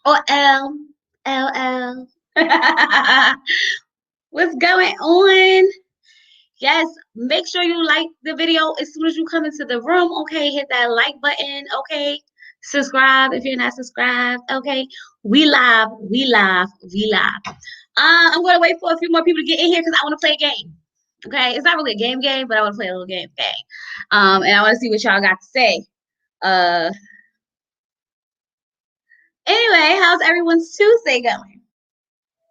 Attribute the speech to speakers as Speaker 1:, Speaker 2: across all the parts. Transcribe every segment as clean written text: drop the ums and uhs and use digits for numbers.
Speaker 1: Or L. L. What's going on? Yes, make sure you like the video as soon as you come into the room. Okay, hit that like button. Okay, subscribe if you're not subscribed. Okay, we live, we live, we live. I'm gonna wait for a few more people to get in here because I want to play a game. Okay, it's not really a game, but I want to play a little game. And I want to see what y'all got to say. Uh, anyway, how's everyone's Tuesday going?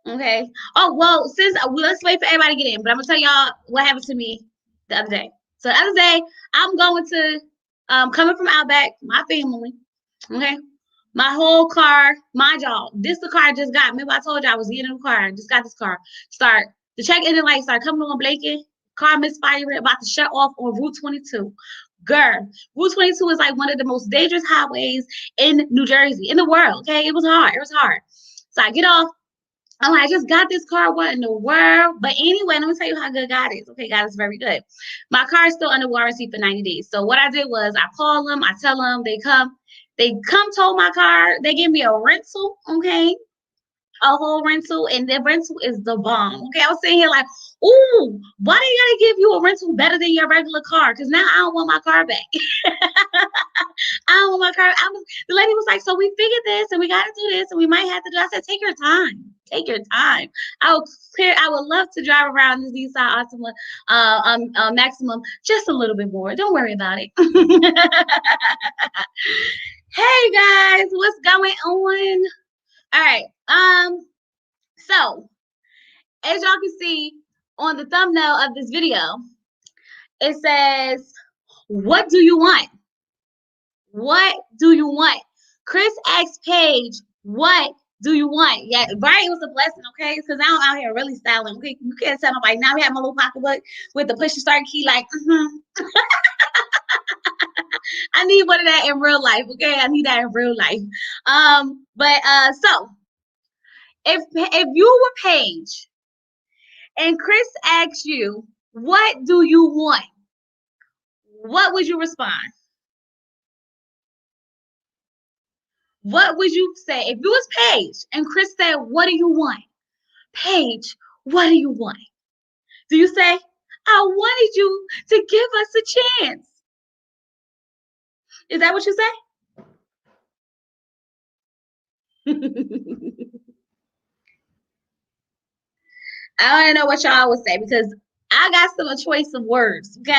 Speaker 1: Okay. Oh, well, let's wait for everybody to get in, but I'm gonna tell y'all what happened to me the other day. So the other day, I'm going to coming from Outback, my family. Okay. My whole car, mind y'all, this the car I just got. Remember I told you I was getting in the car. I just got this car. Start the check engine light start coming on blinking. Car misfiring, about to shut off on Route 22. Girl, Route 22 is like one of the most dangerous highways in New Jersey, in the world. Okay, it was hard. It was hard. So I get off. I'm like, I just got this car. What in the world? But anyway, let me tell you how good God is. Okay, God is very good. My car is still under warranty for 90 days. So what I did was I call them, I tell them, they come tow my car. They give me a rental, okay? A whole rental, and the rental is the bomb. Okay, I was sitting here like, ooh, why they gotta give you a rental better than your regular car? Because now I don't want my car back. I don't want my car. The lady was like, so we figured this and we gotta do this and we might have to do. I said, take your time. Take your time. I would love to drive around this Nissan Altima Maximum just a little bit more. Don't worry about it. Hey guys, what's going on? All right. So as y'all can see on the thumbnail of this video, it says, what do you want? What do you want? Chris asked Paige, what do you want? Yeah, right. It was a blessing, okay? Because now I'm out here really styling. Okay, you can't tell nobody. Now we have my little pocketbook with the push to start key, like, I need one of that in real life. Okay, I need that in real life. So if you were Paige and Chris asks you, what do you want? What would you respond? What would you say? If you was Paige and Chris said, what do you want? Paige, what do you want? Do you say, I wanted you to give us a chance? Is that what you say? I want to know what y'all would say because I got some choice of words, okay?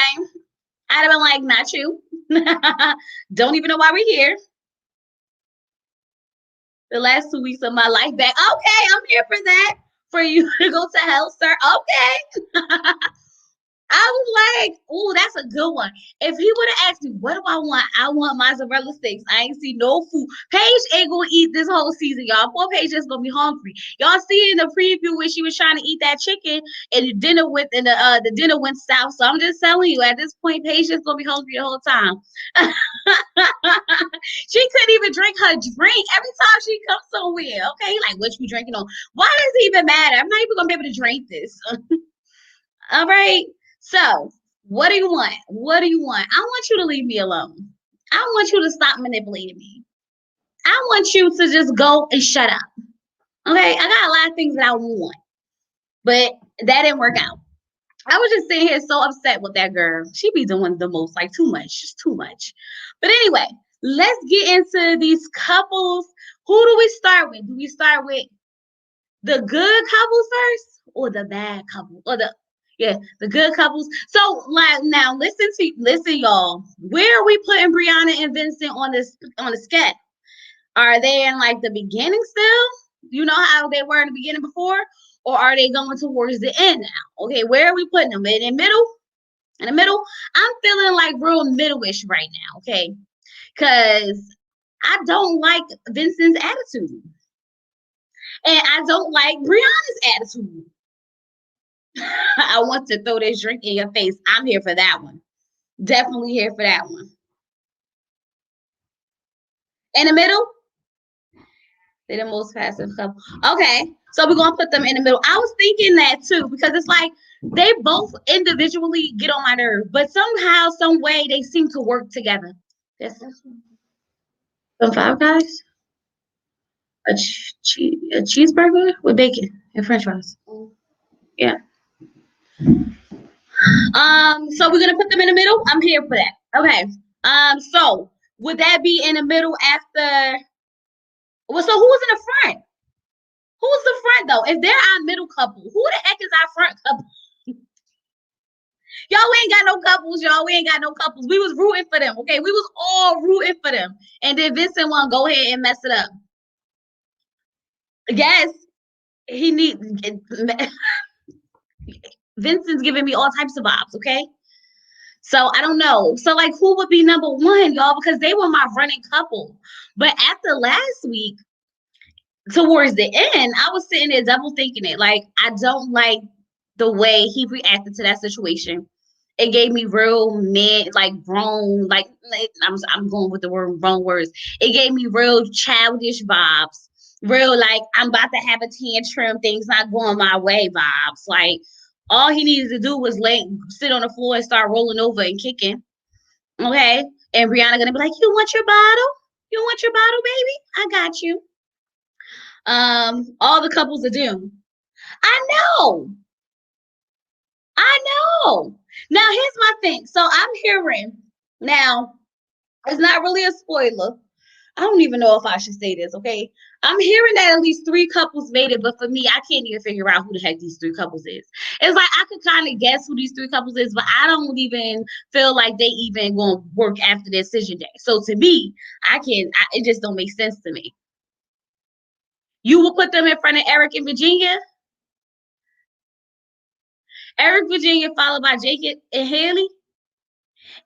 Speaker 1: I'd have been like, not you. Don't even know why we're here. The last 2 weeks of my life back. Okay, I'm here for that. For you to go to hell, sir. Okay. I was like, oh, that's a good one. If he would have asked me, what do I want mozzarella sticks. I ain't see no food. Paige ain't gonna eat this whole season, y'all. Poor Paige is gonna be hungry. Y'all see in the preview when she was trying to eat that chicken and the dinner went south. So I'm just telling you, at this point, Paige is gonna be hungry the whole time. She couldn't even drink her drink every time she comes somewhere. Okay, like what you drinking on? Why does it even matter? I'm not even gonna be able to drink this. All right. So, what do you want? What do you want? I want you to leave me alone. I want you to stop manipulating me. I want you to just go and shut up. Okay? I got a lot of things that I want, but that didn't work out. I was just sitting here so upset with that girl. She be doing the most, like too much, just too much. But anyway, let's get into these couples. Who do we start with? Do we start with the good couples first or the bad couple or the good couples? So like now listen y'all, where are we putting Brianna and Vincent on the sketch? Are they in like the beginning still, you know how they were in the beginning before, or are they going towards the end now? Okay, where are we putting them? In the middle. I'm feeling like real middle-ish right now. Okay, because I don't like Vincent's attitude and I don't like Brianna's attitude. I want to throw this drink in your face. I'm here for that one. Definitely here for that one. In the middle, they're the most passive couple. Okay, so we're gonna put them in the middle. I was thinking that too because it's like they both individually get on my nerve, but somehow, some way, they seem to work together. Yes, some Five Guys. a cheeseburger with bacon and French fries. Yeah. So we're gonna put them in the middle. I'm here for that. Okay. So would that be in the middle after? Well, so who's in the front? Who's the front though? If they're our middle couple, who the heck is our front couple? Y'all, we ain't got no couples, y'all. We ain't got no couples. We was rooting for them, okay? We was all rooting for them. And then Vincent want to go ahead and mess it up. Yes, he need Vincent's giving me all types of vibes, okay? So I don't know. So like who would be number one, y'all? Because they were my running couple. But after last week, towards the end, I was sitting there double thinking it. Like, I don't like the way he reacted to that situation. It gave me real man, like grown, like I'm going with the wrong words. It gave me real childish vibes. Real like I'm about to have a tantrum, things not going my way vibes. Like all he needed to do was sit on the floor and start rolling over and kicking. Okay. And Brianna gonna be like, you want your bottle? You want your bottle, baby? I got you. All the couples are doomed. I know. I know. Now here's my thing. So I'm hearing now, it's not really a spoiler. I don't even know if I should say this, okay? I'm hearing that at least 3 couples made it, but for me, I can't even figure out who the heck these 3 couples is. It's like I could kind of guess who these 3 couples is, but I don't even feel like they even gonna work after the decision day. So to me, it just don't make sense to me. You will put them in front of Eric and Virginia? Eric, Virginia, followed by Jacob and Haley?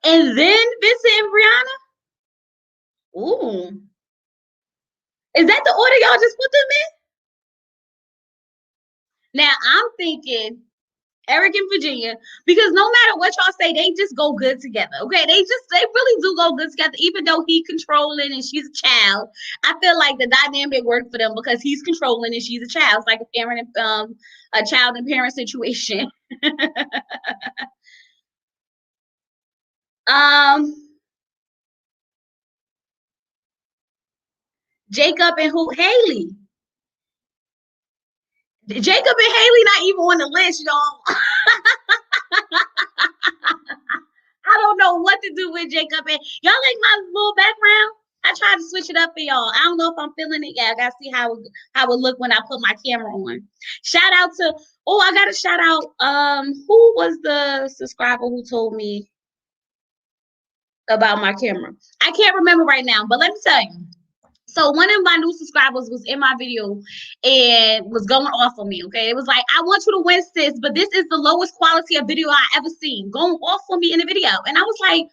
Speaker 1: And then Vincent and Brianna? Ooh. Is that the order y'all just put them in? Now I'm thinking Eric and Virginia, because no matter what y'all say, they just go good together. Okay. They really do go good together, even though he controlling and she's a child. I feel like the dynamic worked for them because he's controlling and she's a child. It's like a parent and a child and parent situation. um Jacob and who? Haley. Jacob and Haley not even on the list, y'all. I don't know what to do with Jacob and y'all like my little background. I tried to switch it up for y'all. I don't know if I'm feeling it yet. I gotta see how it look when I put my camera on. Shout out to I gotta shout out who was the subscriber who told me about my camera? I can't remember right now, but let me tell you. So one of my new subscribers was in my video and was going off on me. Okay, it was like, I want you to win, sis, but this is the lowest quality of video I ever seen. Going off on me in the video, and I was like,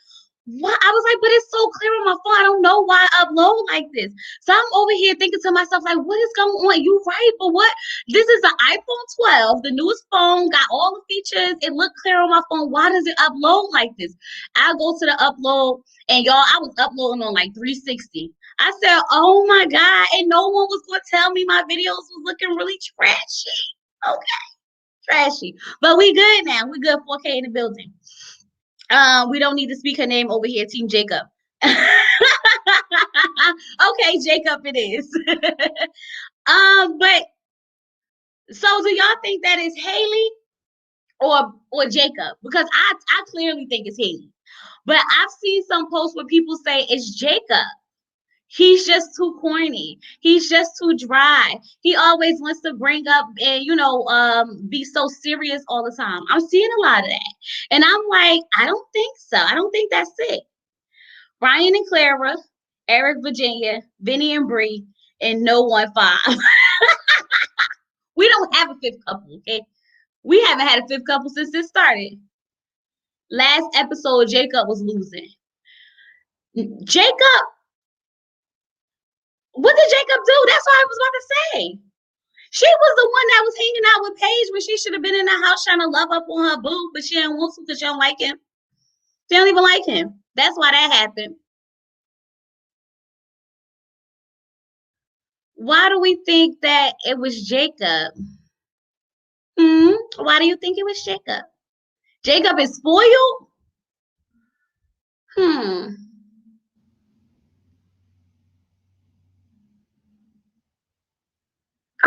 Speaker 1: what? I was like, but it's so clear on my phone. I don't know why I upload like this. So I'm over here thinking to myself, like, what is going on? You right, but what? This is an iPhone 12, the newest phone, got all the features. It looked clear on my phone. Why does it upload like this? I go to the upload, and y'all, I was uploading on like 360. I said, oh my God, and no one was going to tell me my videos was looking really trashy. Okay, trashy. But we good now. We good 4K in the building. We don't need to speak her name over here, Team Jacob. Okay, Jacob it is. But so do y'all think that is Haley or Jacob? Because I clearly think it's Haley. But I've seen some posts where people say it's Jacob. He's just too corny. He's just too dry. He always wants to bring up and be so serious all the time. I'm seeing a lot of that. And I'm like, I don't think so. I don't think that's it. Ryan and Clara, Eric, Virginia, Vinny and Bree, and no 1-5. We don't have a 5th couple, okay? We haven't had a 5th couple since this started. Last episode, Jacob was losing. Jacob, what did Jacob do? That's what I was about to say. She was the one that was hanging out with Paige when she should have been in the house trying to love up on her boo, but she didn't want to because she don't like him. She don't even like him. That's why that happened. Why do we think that it was Jacob? Why do you think it was Jacob? Jacob is spoiled?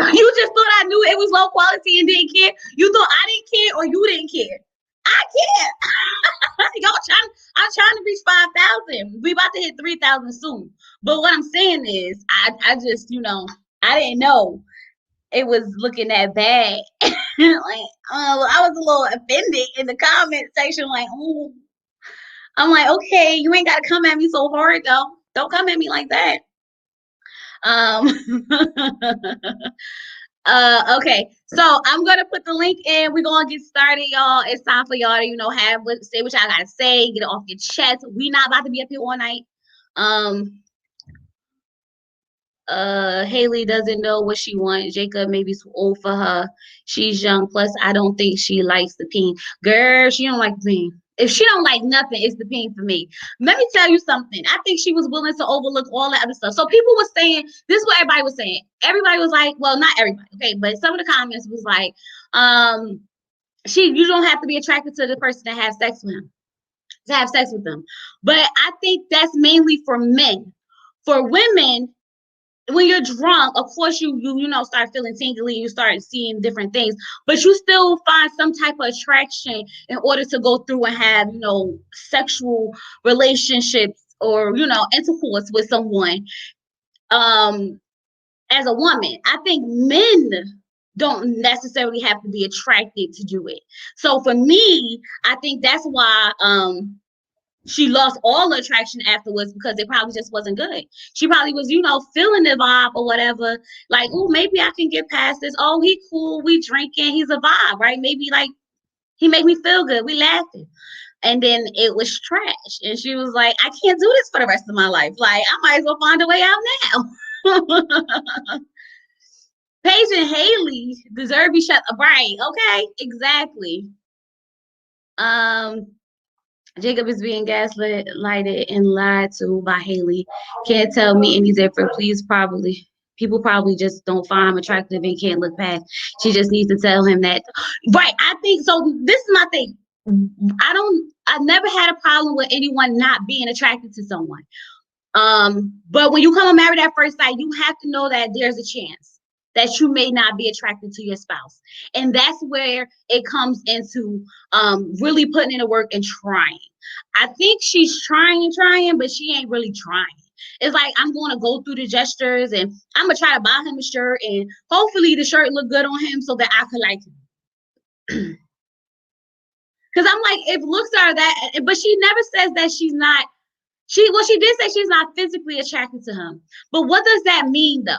Speaker 1: You just thought I knew it was low quality and didn't care. You thought I didn't care or you didn't care. I care. I'm trying to reach 5,000. We about to hit 3,000 soon. But what I'm saying is, I just, I didn't know it was looking that bad. I was a little offended in the comment section. Like, ooh. I'm like, okay, you ain't got to come at me so hard though. Don't come at me like that. Okay, so I'm gonna put the link in. We're gonna get started, y'all. It's time for y'all to, say what y'all gotta say, get it off your chest. We not about to be up here all night. Haley doesn't know what she wants. Jacob may be too old for her. She's young. Plus, I don't think she likes the pink. Girl, she don't like the pink. If she don't like nothing, it's the pink for me. Let me tell you something. I think she was willing to overlook all that other stuff. So people were saying, this is what everybody was saying. Everybody was like, well, not everybody, okay, but some of the comments was like, you don't have to be attracted to the person to have sex with him, to have sex with them. But I think that's mainly for men. For women, when you're drunk, of course you start feeling tingly, you start seeing different things, but you still find some type of attraction in order to go through and have, sexual relationships or, intercourse with someone. As a woman, I think men don't necessarily have to be attracted to do it. So for me, I think that's why she lost all attraction afterwards, because it probably just wasn't good. She probably was, feeling the vibe or whatever. Like, oh, maybe I can get past this. Oh, he cool. We drinking. He's a vibe, right? Maybe like he make me feel good. We laughing. And then it was trash. And she was like, I can't do this for the rest of my life. Like, I might as well find a way out now. Paige and Haley deserve to be shut up. Right. Okay. Exactly. Jacob is being gaslighted and lied to by Haley. Can't tell me any different. People probably just don't find him attractive and can't look past. She just needs to tell him that. Right. I think so. This is my thing. I never had a problem with anyone not being attracted to someone. But when you come and married at first sight, you have to know that there's a chance that you may not be attracted to your spouse. And that's where it comes into really putting in the work and trying. I think she's trying, but she ain't really trying. It's like, I'm going to go through the gestures and I'm going to try to buy him a shirt, and hopefully the shirt look good on him so that I could like him. Because I'm like, if looks are that, but she never says that she's not, she did say she's not physically attracted to him. But what does that mean though?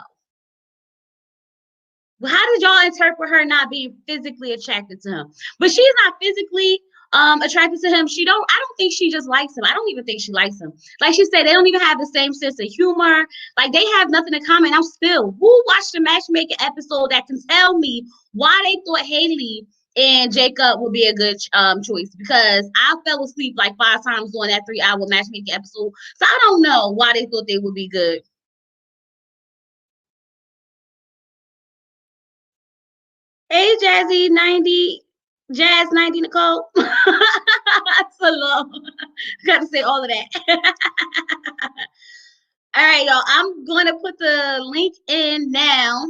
Speaker 1: How did y'all interpret her not being physically attracted to him? But she's not physically attracted to him. I don't think she just likes him. I don't even think she likes him. Like she said, they don't even have the same sense of humor. Like, they have nothing in common. Who watched the matchmaking episode that can tell me why they thought Haley and Jacob would be a good choice? Because I fell asleep like 5 times during that 3-hour matchmaking episode. So I don't know why they thought they would be good. Hey, Jazz 90 Nicole. So long. Got to say all of that. All right, y'all. I'm going to put the link in now.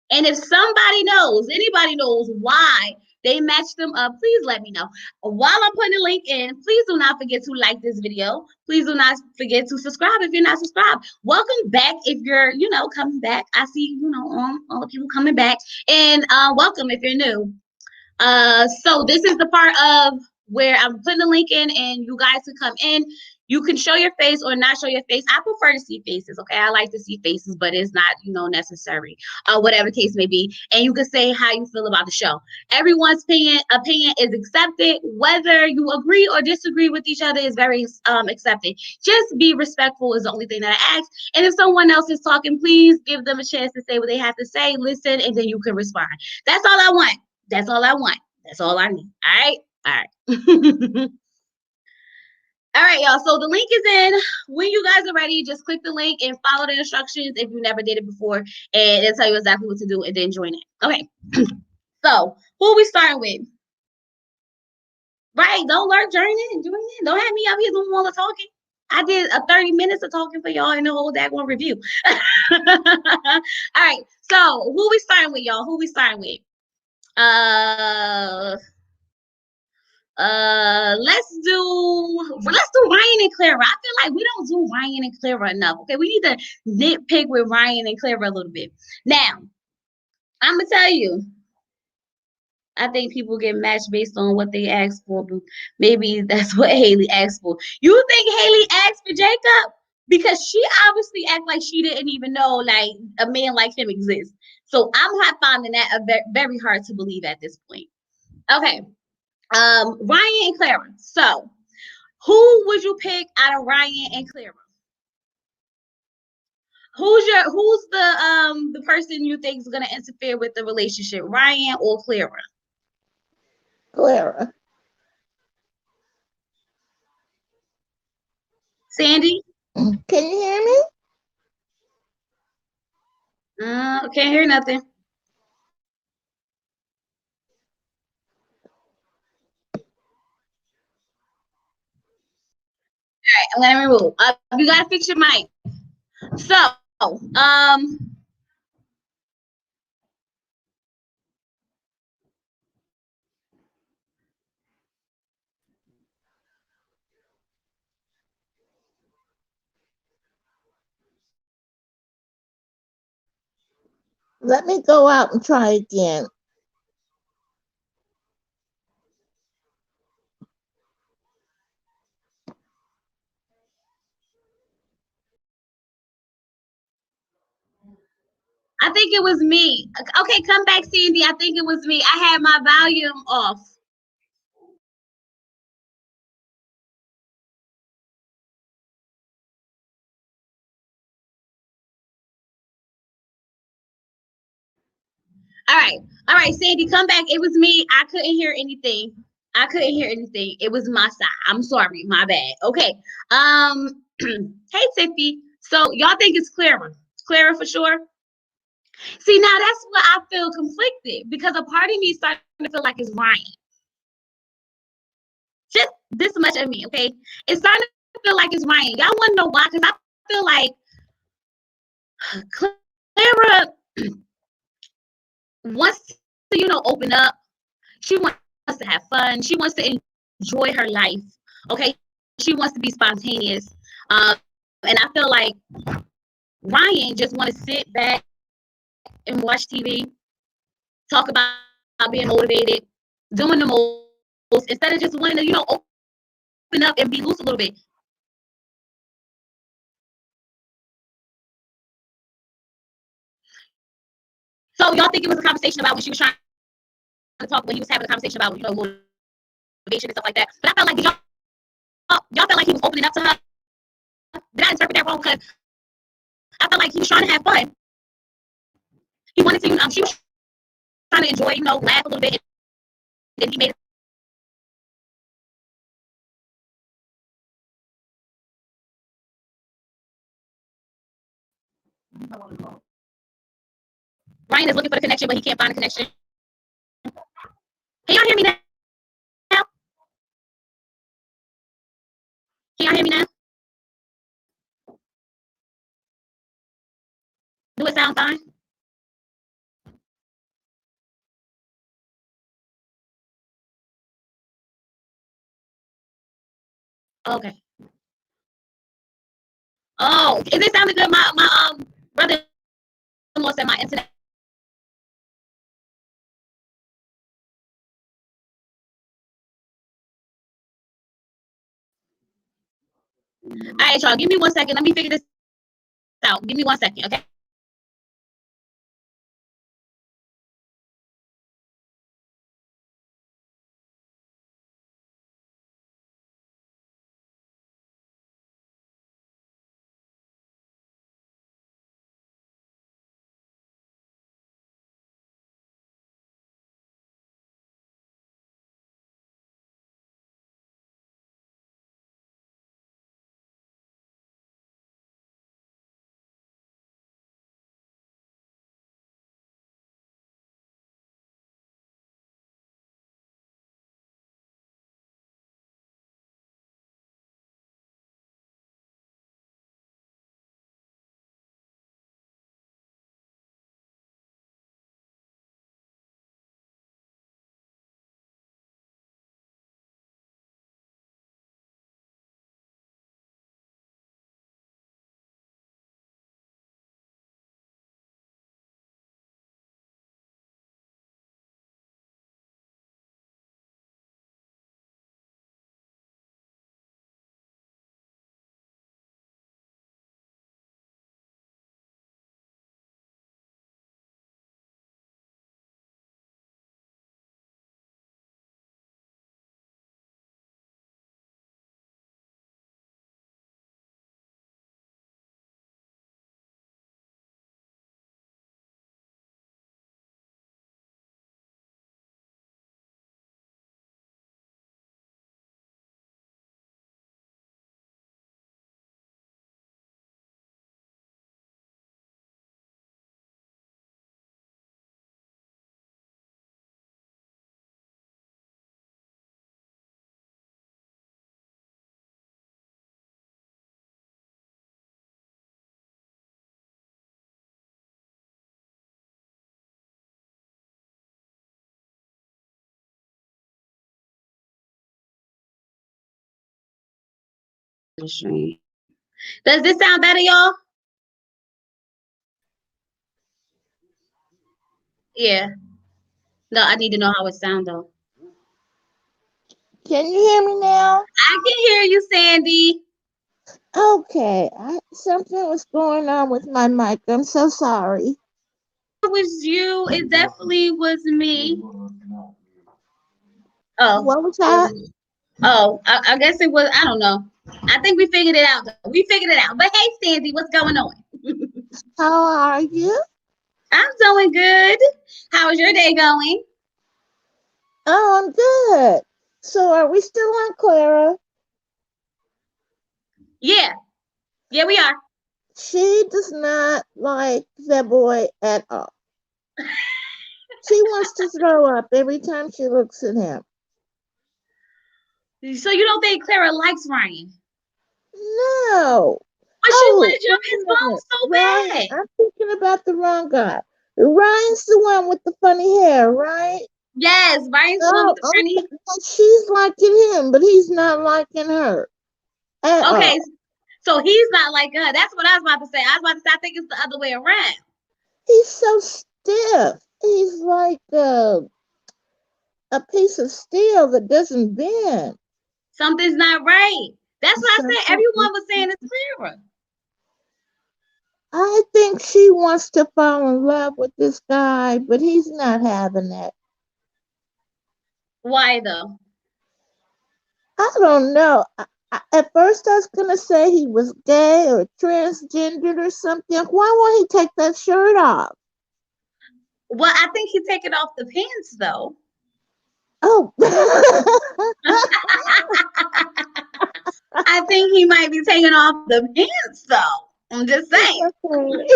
Speaker 1: And if anybody knows why they matched them up, please let me know. While I'm putting the link in, please do not forget to like this video. Please do not forget to subscribe if you're not subscribed. Welcome back if you're, coming back. I see, all the people coming back. And welcome if you're new. So this is the part of where I'm putting the link in and you guys can come in. You can show your face or not show your face. I prefer to see faces, okay? I like to see faces, but it's not, necessary. Whatever the case may be. And you can say how you feel about the show. Everyone's opinion is accepted. Whether you agree or disagree with each other is very accepted. Just be respectful is the only thing that I ask. And if someone else is talking, please give them a chance to say what they have to say. Listen, and then you can respond. That's all I want. That's all I want. That's all I need. All right. All right, y'all. So the link is in. When you guys are ready, just click the link and follow the instructions if you never did it before, and it'll tell you exactly what to do, and then join it. Okay. So who are we starting with? Right. Don't lurk, join in. Don't have me up here doing all the talking. I did a 30 minutes of talking for y'all in the whole daggone review. All right. So who we starting with, y'all? Who we starting with? Uh let's do Ryan and Clara. I feel like we don't do Ryan and Clara enough. Okay, we need to nitpick with Ryan and Clara a little bit. Now, I'm gonna tell you, I think people get matched based on what they ask for, but maybe that's what Haley asked for. You think Haley asked for Jacob? Because she obviously act like she didn't even know like a man like him exists. So I'm not finding that very hard to believe at this point. Okay. Ryan and Clara. So who would you pick out of Ryan and Clara? Who's the person you think is gonna interfere with the relationship, Ryan or Clara?
Speaker 2: Clara.
Speaker 1: Sandy?
Speaker 2: Can you hear me?
Speaker 1: Can't hear nothing. Let me move. You gotta fix your mic. So,
Speaker 2: Let me go out and try again.
Speaker 1: I think it was me. Okay, come back, Sandy. I think it was me. I had my volume off. All right, all right, Sandy, come back. It was me. I couldn't hear anything. I couldn't hear anything. It was my side. I'm sorry. My bad. Okay. Hey, Tiffy. So y'all think it's Clara? Clara for sure. See, now that's what I feel conflicted because a part of me is starting to feel like it's Ryan. Just this much of me, okay? It's starting to feel like it's Ryan. Y'all want to know why? Because I feel like Clara wants to, open up. She wants to have fun. She wants to enjoy her life. Okay. She wants to be spontaneous. And I feel like Ryan just want to sit back and watch TV, talk about being motivated, doing the most, instead of just wanting to, open up and be loose a little bit. So y'all think it was a conversation about when she was trying to talk, when he was having a conversation about, motivation and stuff like that. But I felt like y'all felt like he was opening up to her. Did I interpret that wrong? Because I felt like he was trying to have fun. He wanted to, she was trying to enjoy, laugh a little bit. And then he made Ryan is looking for the connection, but he can't find a connection. Can y'all hear me now? Can y'all hear me now? Do it sound fine? Okay. Oh, is it sounding good? My brother-in-law said my internet. All right, y'all. Give me 1 second. Let me figure this out. Give me 1 second, okay? Does this sound better, y'all? Yeah. No, I need to know how it sounds though.
Speaker 2: Can you hear me now?
Speaker 1: I can hear you, Sandy.
Speaker 2: Okay. Something was going on with my mic. I'm so sorry.
Speaker 1: It was you. It definitely was me. Oh.
Speaker 2: What was that?
Speaker 1: Oh, I guess it was. I don't know. I think we figured it out. Though. We figured it out. But hey, Sandy, what's going on?
Speaker 2: How are you?
Speaker 1: I'm doing good. How is your day going?
Speaker 2: Oh, I'm good. So are we still on Clara?
Speaker 1: Yeah. Yeah, we are.
Speaker 2: She does not like that boy at all. She wants to throw up every time she looks at him.
Speaker 1: So you don't think Clara likes Ryan?
Speaker 2: No.
Speaker 1: But she
Speaker 2: Oh,
Speaker 1: wanted to jump his
Speaker 2: wait a
Speaker 1: phone
Speaker 2: minute.
Speaker 1: so
Speaker 2: Ryan,
Speaker 1: bad.
Speaker 2: I'm thinking about the wrong guy. Ryan's the one with the funny hair, right?
Speaker 1: Yes, Ryan's the one
Speaker 2: Oh,
Speaker 1: with the
Speaker 2: okay.
Speaker 1: funny.
Speaker 2: Well, she's liking him, but he's not liking her at
Speaker 1: Okay,
Speaker 2: all.
Speaker 1: so he's not like her. That's what I was about to say. I was about to say I think it's the other way around.
Speaker 2: He's so stiff. He's like a piece of steel that doesn't bend.
Speaker 1: Something's not right. That's what I said.
Speaker 2: Something.
Speaker 1: Everyone was saying it's Clara.
Speaker 2: I think she wants to fall in love with this guy, but he's not having that.
Speaker 1: Why though?
Speaker 2: I don't know. At first, I was gonna say he was gay or transgendered or something. Why won't he take that shirt off?
Speaker 1: Well, I think he's taking off the pants though.
Speaker 2: Oh,
Speaker 1: I think he might be taking off the pants though. I'm just saying.
Speaker 2: okay.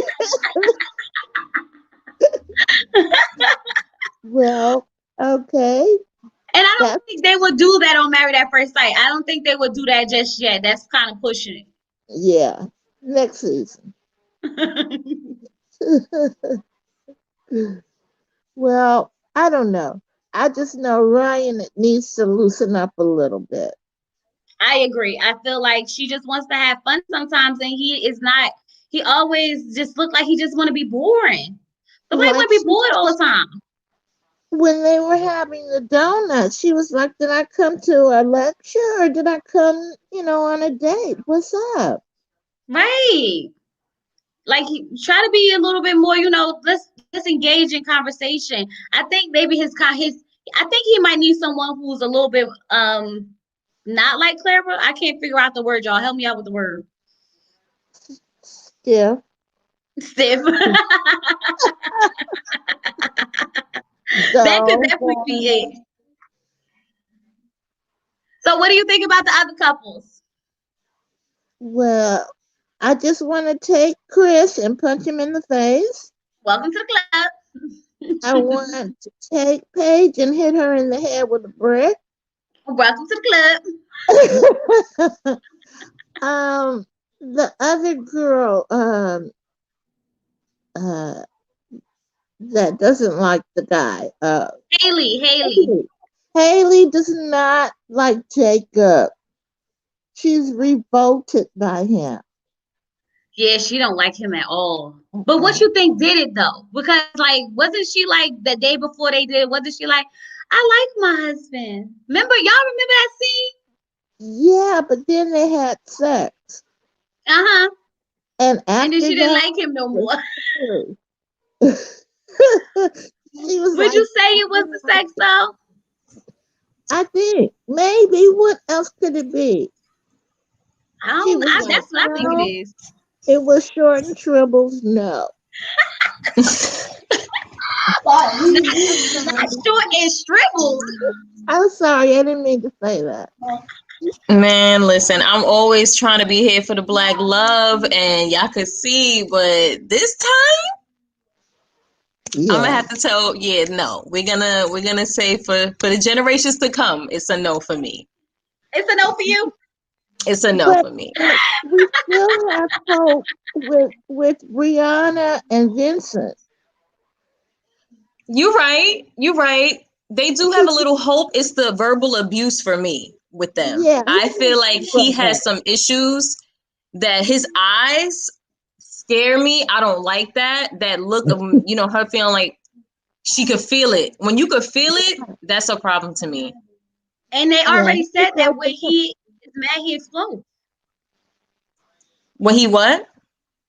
Speaker 2: Well, okay.
Speaker 1: And I don't
Speaker 2: That's
Speaker 1: think they would do that on Married at First Sight. I don't think they would do that just yet. That's kind of pushing
Speaker 2: yeah. Next season.
Speaker 1: it.
Speaker 2: Well, I don't know. I just know Ryan needs to loosen up a little bit.
Speaker 1: I agree. I feel like she just wants to have fun sometimes, and he is not. He always just look like he just want to be boring. Somebody
Speaker 2: Like
Speaker 1: want to be bored all the time,
Speaker 2: when they were having the donuts, she was like, "Did I come to a lecture or did I come, on a date? What's up?"
Speaker 1: right? Like he try to be a little bit more. Let's engage in conversation. I think maybe his. I think he might need someone who's a little bit not like Clara. I can't figure out the word, y'all. Help me out with the word.
Speaker 2: Yeah.
Speaker 1: Stiff. That could
Speaker 2: So,
Speaker 1: definitely be it. So, what do you think about the other couples?
Speaker 2: well, I just want to take Chris and punch him in the face.
Speaker 1: Welcome to the
Speaker 2: I
Speaker 1: club.
Speaker 2: want to take Paige and hit her in the head with a brick.
Speaker 1: Welcome to the club.
Speaker 2: The other girl, uh, that doesn't like the guy,
Speaker 1: Haley.
Speaker 2: Haley. Haley does not like Jacob. She's revolted by him.
Speaker 1: Yeah, she don't like him at all. But what
Speaker 2: Mm-mm.
Speaker 1: you think did it though? Because like, wasn't she like the day before they did? Wasn't she like, I like my husband? Remember, y'all remember that scene?
Speaker 2: Yeah, but then they had sex.
Speaker 1: Uh huh.
Speaker 2: And
Speaker 1: And then
Speaker 2: after
Speaker 1: she didn't
Speaker 2: that,
Speaker 1: like him no
Speaker 2: it
Speaker 1: more.
Speaker 2: was she was
Speaker 1: Would
Speaker 2: like,
Speaker 1: you say it was the sex though?
Speaker 2: I think maybe what else could it be?
Speaker 1: I
Speaker 2: She
Speaker 1: don't.
Speaker 2: was like,
Speaker 1: That's what I think it
Speaker 2: no,
Speaker 1: is.
Speaker 2: it was short and tribbles. No.
Speaker 1: Not short and shriveled.
Speaker 2: I'm sorry, I didn't mean to say that.
Speaker 3: Man, listen, I'm always trying to be here for the black love, and y'all could see, but this time I'm gonna
Speaker 2: Yeah.
Speaker 3: have to tell, yeah, no. We're gonna say for the generations to come, it's a no for me.
Speaker 1: It's a no for you.
Speaker 3: It's a no
Speaker 2: But
Speaker 3: for me.
Speaker 2: we still have hope with Brianna and Vincent.
Speaker 3: You're right. You're right. They do have a little hope. It's the verbal abuse for me. with them.
Speaker 2: Yeah,
Speaker 3: I feel like he has some issues that his eyes scare me. I don't like that. That look of, her feeling like she could feel it. When you could feel it, that's a problem to me.
Speaker 1: And they already said that when he is mad, he explodes.
Speaker 3: When he what?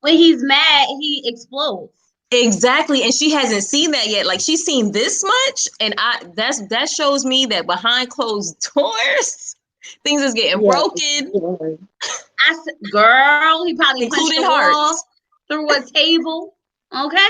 Speaker 1: When he's mad, he explodes.
Speaker 3: Exactly, and she hasn't seen that yet. Like, she's seen this much, and that shows me that behind closed doors, things is getting broken.
Speaker 1: Girl, he probably punched the wall, through a table. Okay.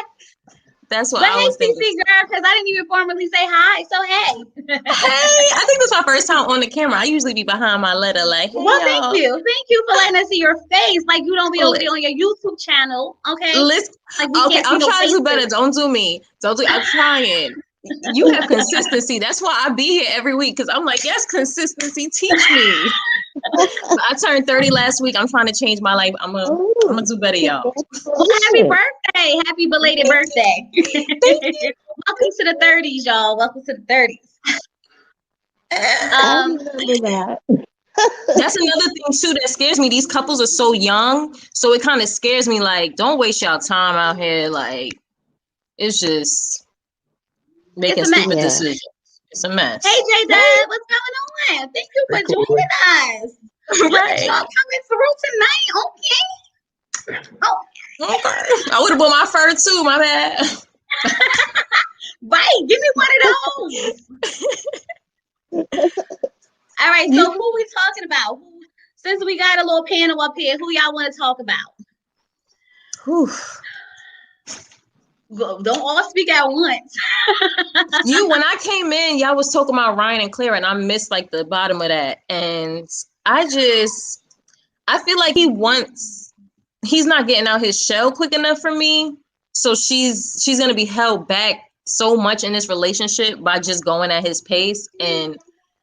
Speaker 3: That's what I was thinking.
Speaker 1: CC girl, because I didn't even formally say hi. So hey.
Speaker 3: Hey, I think this is my first time on the camera. I usually be behind my letter, like, hey,
Speaker 1: well,
Speaker 3: y'all.
Speaker 1: thank you for letting us see your face. Like, you don't be over there on your YouTube channel, okay?
Speaker 3: Listen,
Speaker 1: like,
Speaker 3: okay, I'm trying to do better. Don't do me. I'm trying. You have consistency. That's why I be here every week, because I'm like, yes, consistency. Teach me. I turned 30 last week. I'm trying to change my life. I'm gonna do better, y'all.
Speaker 1: Well, happy birthday. Happy belated birthday. Welcome to the 30s, y'all. Welcome to the 30s.
Speaker 2: I remember that.
Speaker 3: That's another thing too that scares me. These couples are so young, so it kind of scares me. Like, don't waste y'all time out here. Like, it's just making stupid decisions. It's a mess.
Speaker 1: Hey, J-Dub, what's going on? Thank you for joining us. Look at y'all coming through tonight. Okay. Oh.
Speaker 3: Okay. I would have bought my fur too. My bad.
Speaker 1: Right. Give me one of those. All right. So who we talking about? Since we got a little panel up here, who y'all want to talk about?
Speaker 3: Whew.
Speaker 1: Don't all speak at once.
Speaker 3: When I came in, y'all was talking about Ryan and Clara, and I missed like the bottom of that. And I feel like he's not getting out his shell quick enough for me. So she's gonna be held back so much in this relationship by just going at his pace. And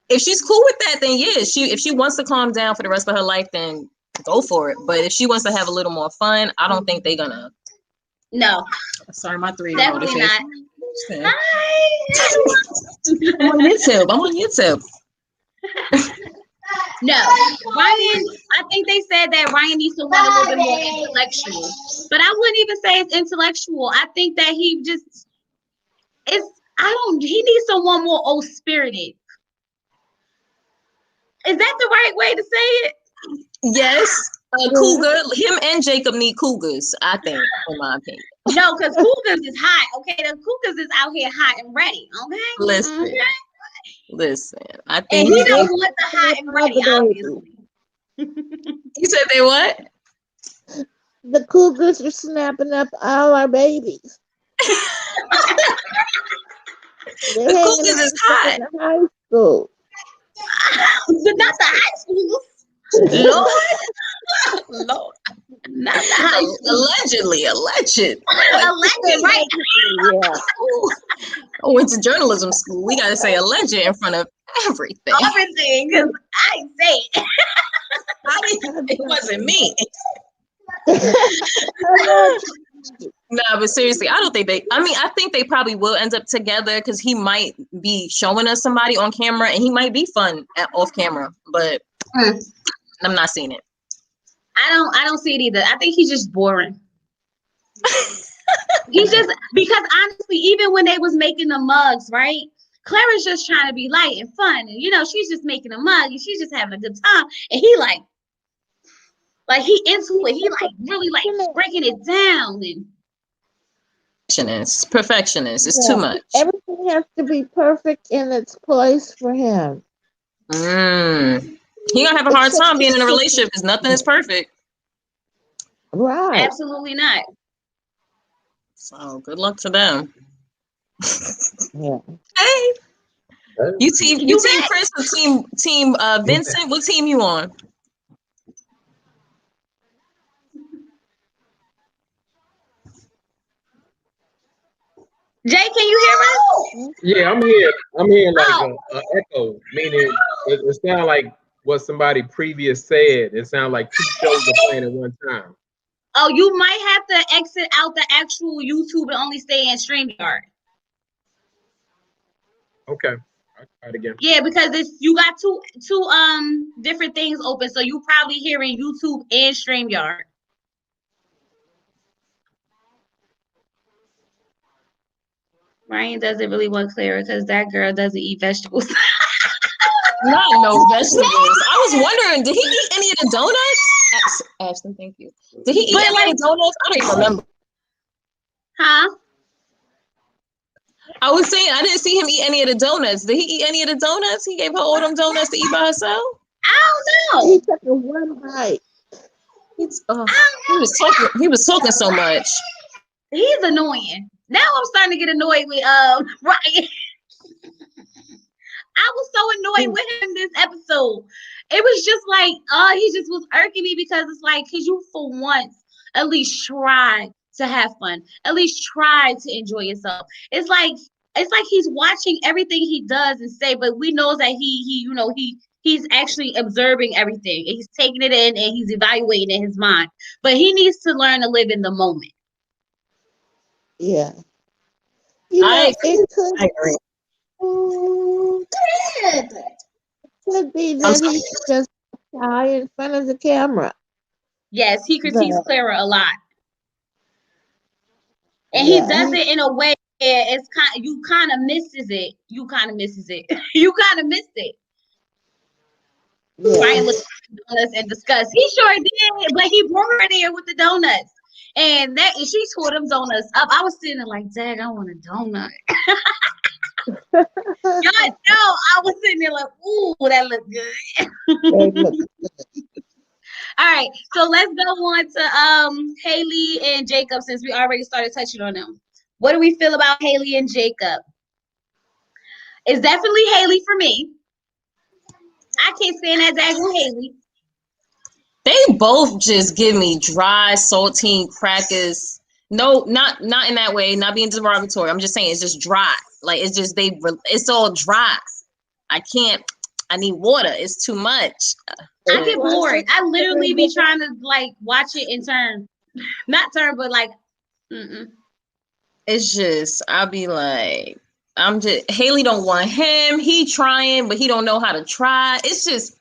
Speaker 3: if she's cool with that, then yeah, if she wants to calm down for the rest of her life, then go for it. But if she wants to have a little more fun, I don't think they're gonna.
Speaker 1: No.
Speaker 3: Sorry, my 3-year-old.
Speaker 1: Definitely not.
Speaker 3: Hi. I'm on YouTube.
Speaker 1: No, Ryan, I think they said that Ryan needs to want a little bit more intellectual. But I wouldn't even say it's intellectual. I think that he needs someone more old spirited. Is that the right way to say it?
Speaker 3: Yes. Cougar, him and Jacob need cougars, I think, in my opinion.
Speaker 1: No, because cougars is hot. Okay, the cougars is out here hot and ready. Okay,
Speaker 3: listen. I think
Speaker 1: and he don't want the hot and ready. Obviously,
Speaker 3: you said they what?
Speaker 2: The cougars are snapping up all our babies.
Speaker 3: The cougars is hot.
Speaker 2: In high school.
Speaker 1: But not the high schools. Lord. Not the high school.
Speaker 3: Alleged,
Speaker 1: right?
Speaker 2: Yeah.
Speaker 3: I went to journalism school. We gotta say alleged in front of everything.
Speaker 1: Everything, because I ain't say it.
Speaker 3: It wasn't me. Nah, but seriously, I don't think I think they probably will end up together, because he might be showing us somebody on camera, and he might be fun off camera, but I'm not seeing it.
Speaker 1: I don't see it either. I think he's just boring. He's just, because honestly, even when they was making the mugs, right? Clara's just trying to be light and fun, and she's just making a mug and she's just having a good time, and he like he into it. He like really like breaking it down and
Speaker 3: perfectionist. It's too much.
Speaker 2: Everything has to be perfect in its place for him.
Speaker 3: He gonna have a hard time being in a relationship because nothing is perfect.
Speaker 2: Right.
Speaker 1: Absolutely not.
Speaker 3: So good luck to them.
Speaker 2: Yeah.
Speaker 3: Hey. You team Chris or team Vincent? What team you on?
Speaker 1: Jay, can you hear us?
Speaker 4: Yeah, I'm here. I'm hearing like an echo, meaning it sounds like what somebody previous said. It sounds like two shows are playing at one time.
Speaker 1: Oh, you might have to exit out the actual YouTube and only stay in StreamYard.
Speaker 4: Okay. Try it again.
Speaker 1: Yeah, because you got two different things open, so you probably hearing YouTube and StreamYard. Ryan doesn't really want Clara because that girl doesn't eat vegetables.
Speaker 3: Not no vegetables. I was wondering, did he eat any of the donuts? Ashton, thank you. Did he eat any of the donuts? I don't even remember.
Speaker 1: Huh?
Speaker 3: I was saying I didn't see him eat any of the donuts. Did he eat any of the donuts? He gave her all them donuts to eat by herself?
Speaker 1: I don't know.
Speaker 2: He took a one bite.
Speaker 3: He was talking so much.
Speaker 1: He's annoying. Now I'm starting to get annoyed with Ryan. I was so annoyed with him this episode. It was just like, he just was irking me because it's like, could you for once at least try to have fun? At least try to enjoy yourself. It's like he's watching everything he does and say, but we know that he's actually observing everything. And he's taking it in and he's evaluating in his mind. But he needs to learn to live in the moment.
Speaker 2: Yeah.
Speaker 3: I agree.
Speaker 2: Could be that he's just shy in front of the camera.
Speaker 1: Yes, he critiques Clara a lot. And he does it in a way where it's you kind of misses it. You kind of missed it.
Speaker 2: Yeah.
Speaker 1: Ryan looked at the donuts and discussed. He sure did, but he brought her there with the donuts. And she tore them donuts up. I was sitting there like, dang, I want a donut. Y'all know I was sitting there like, ooh, that looked good. All right, so let's go on to Haley and Jacob since we already started touching on them. What do we feel about Haley and Jacob? It's definitely Haley for me. I can't stand that daggone Haley.
Speaker 3: They both just give me dry, saltine crackers. No, not in that way. Not being derogatory. I'm just saying it's just dry. Like it's just it's all dry. I can't. I need water. It's too much.
Speaker 1: I get bored. I literally be trying to like watch it and not turn, but like.
Speaker 3: It's just I'll be like, Haley don't want him. He trying, but he don't know how to try. It's just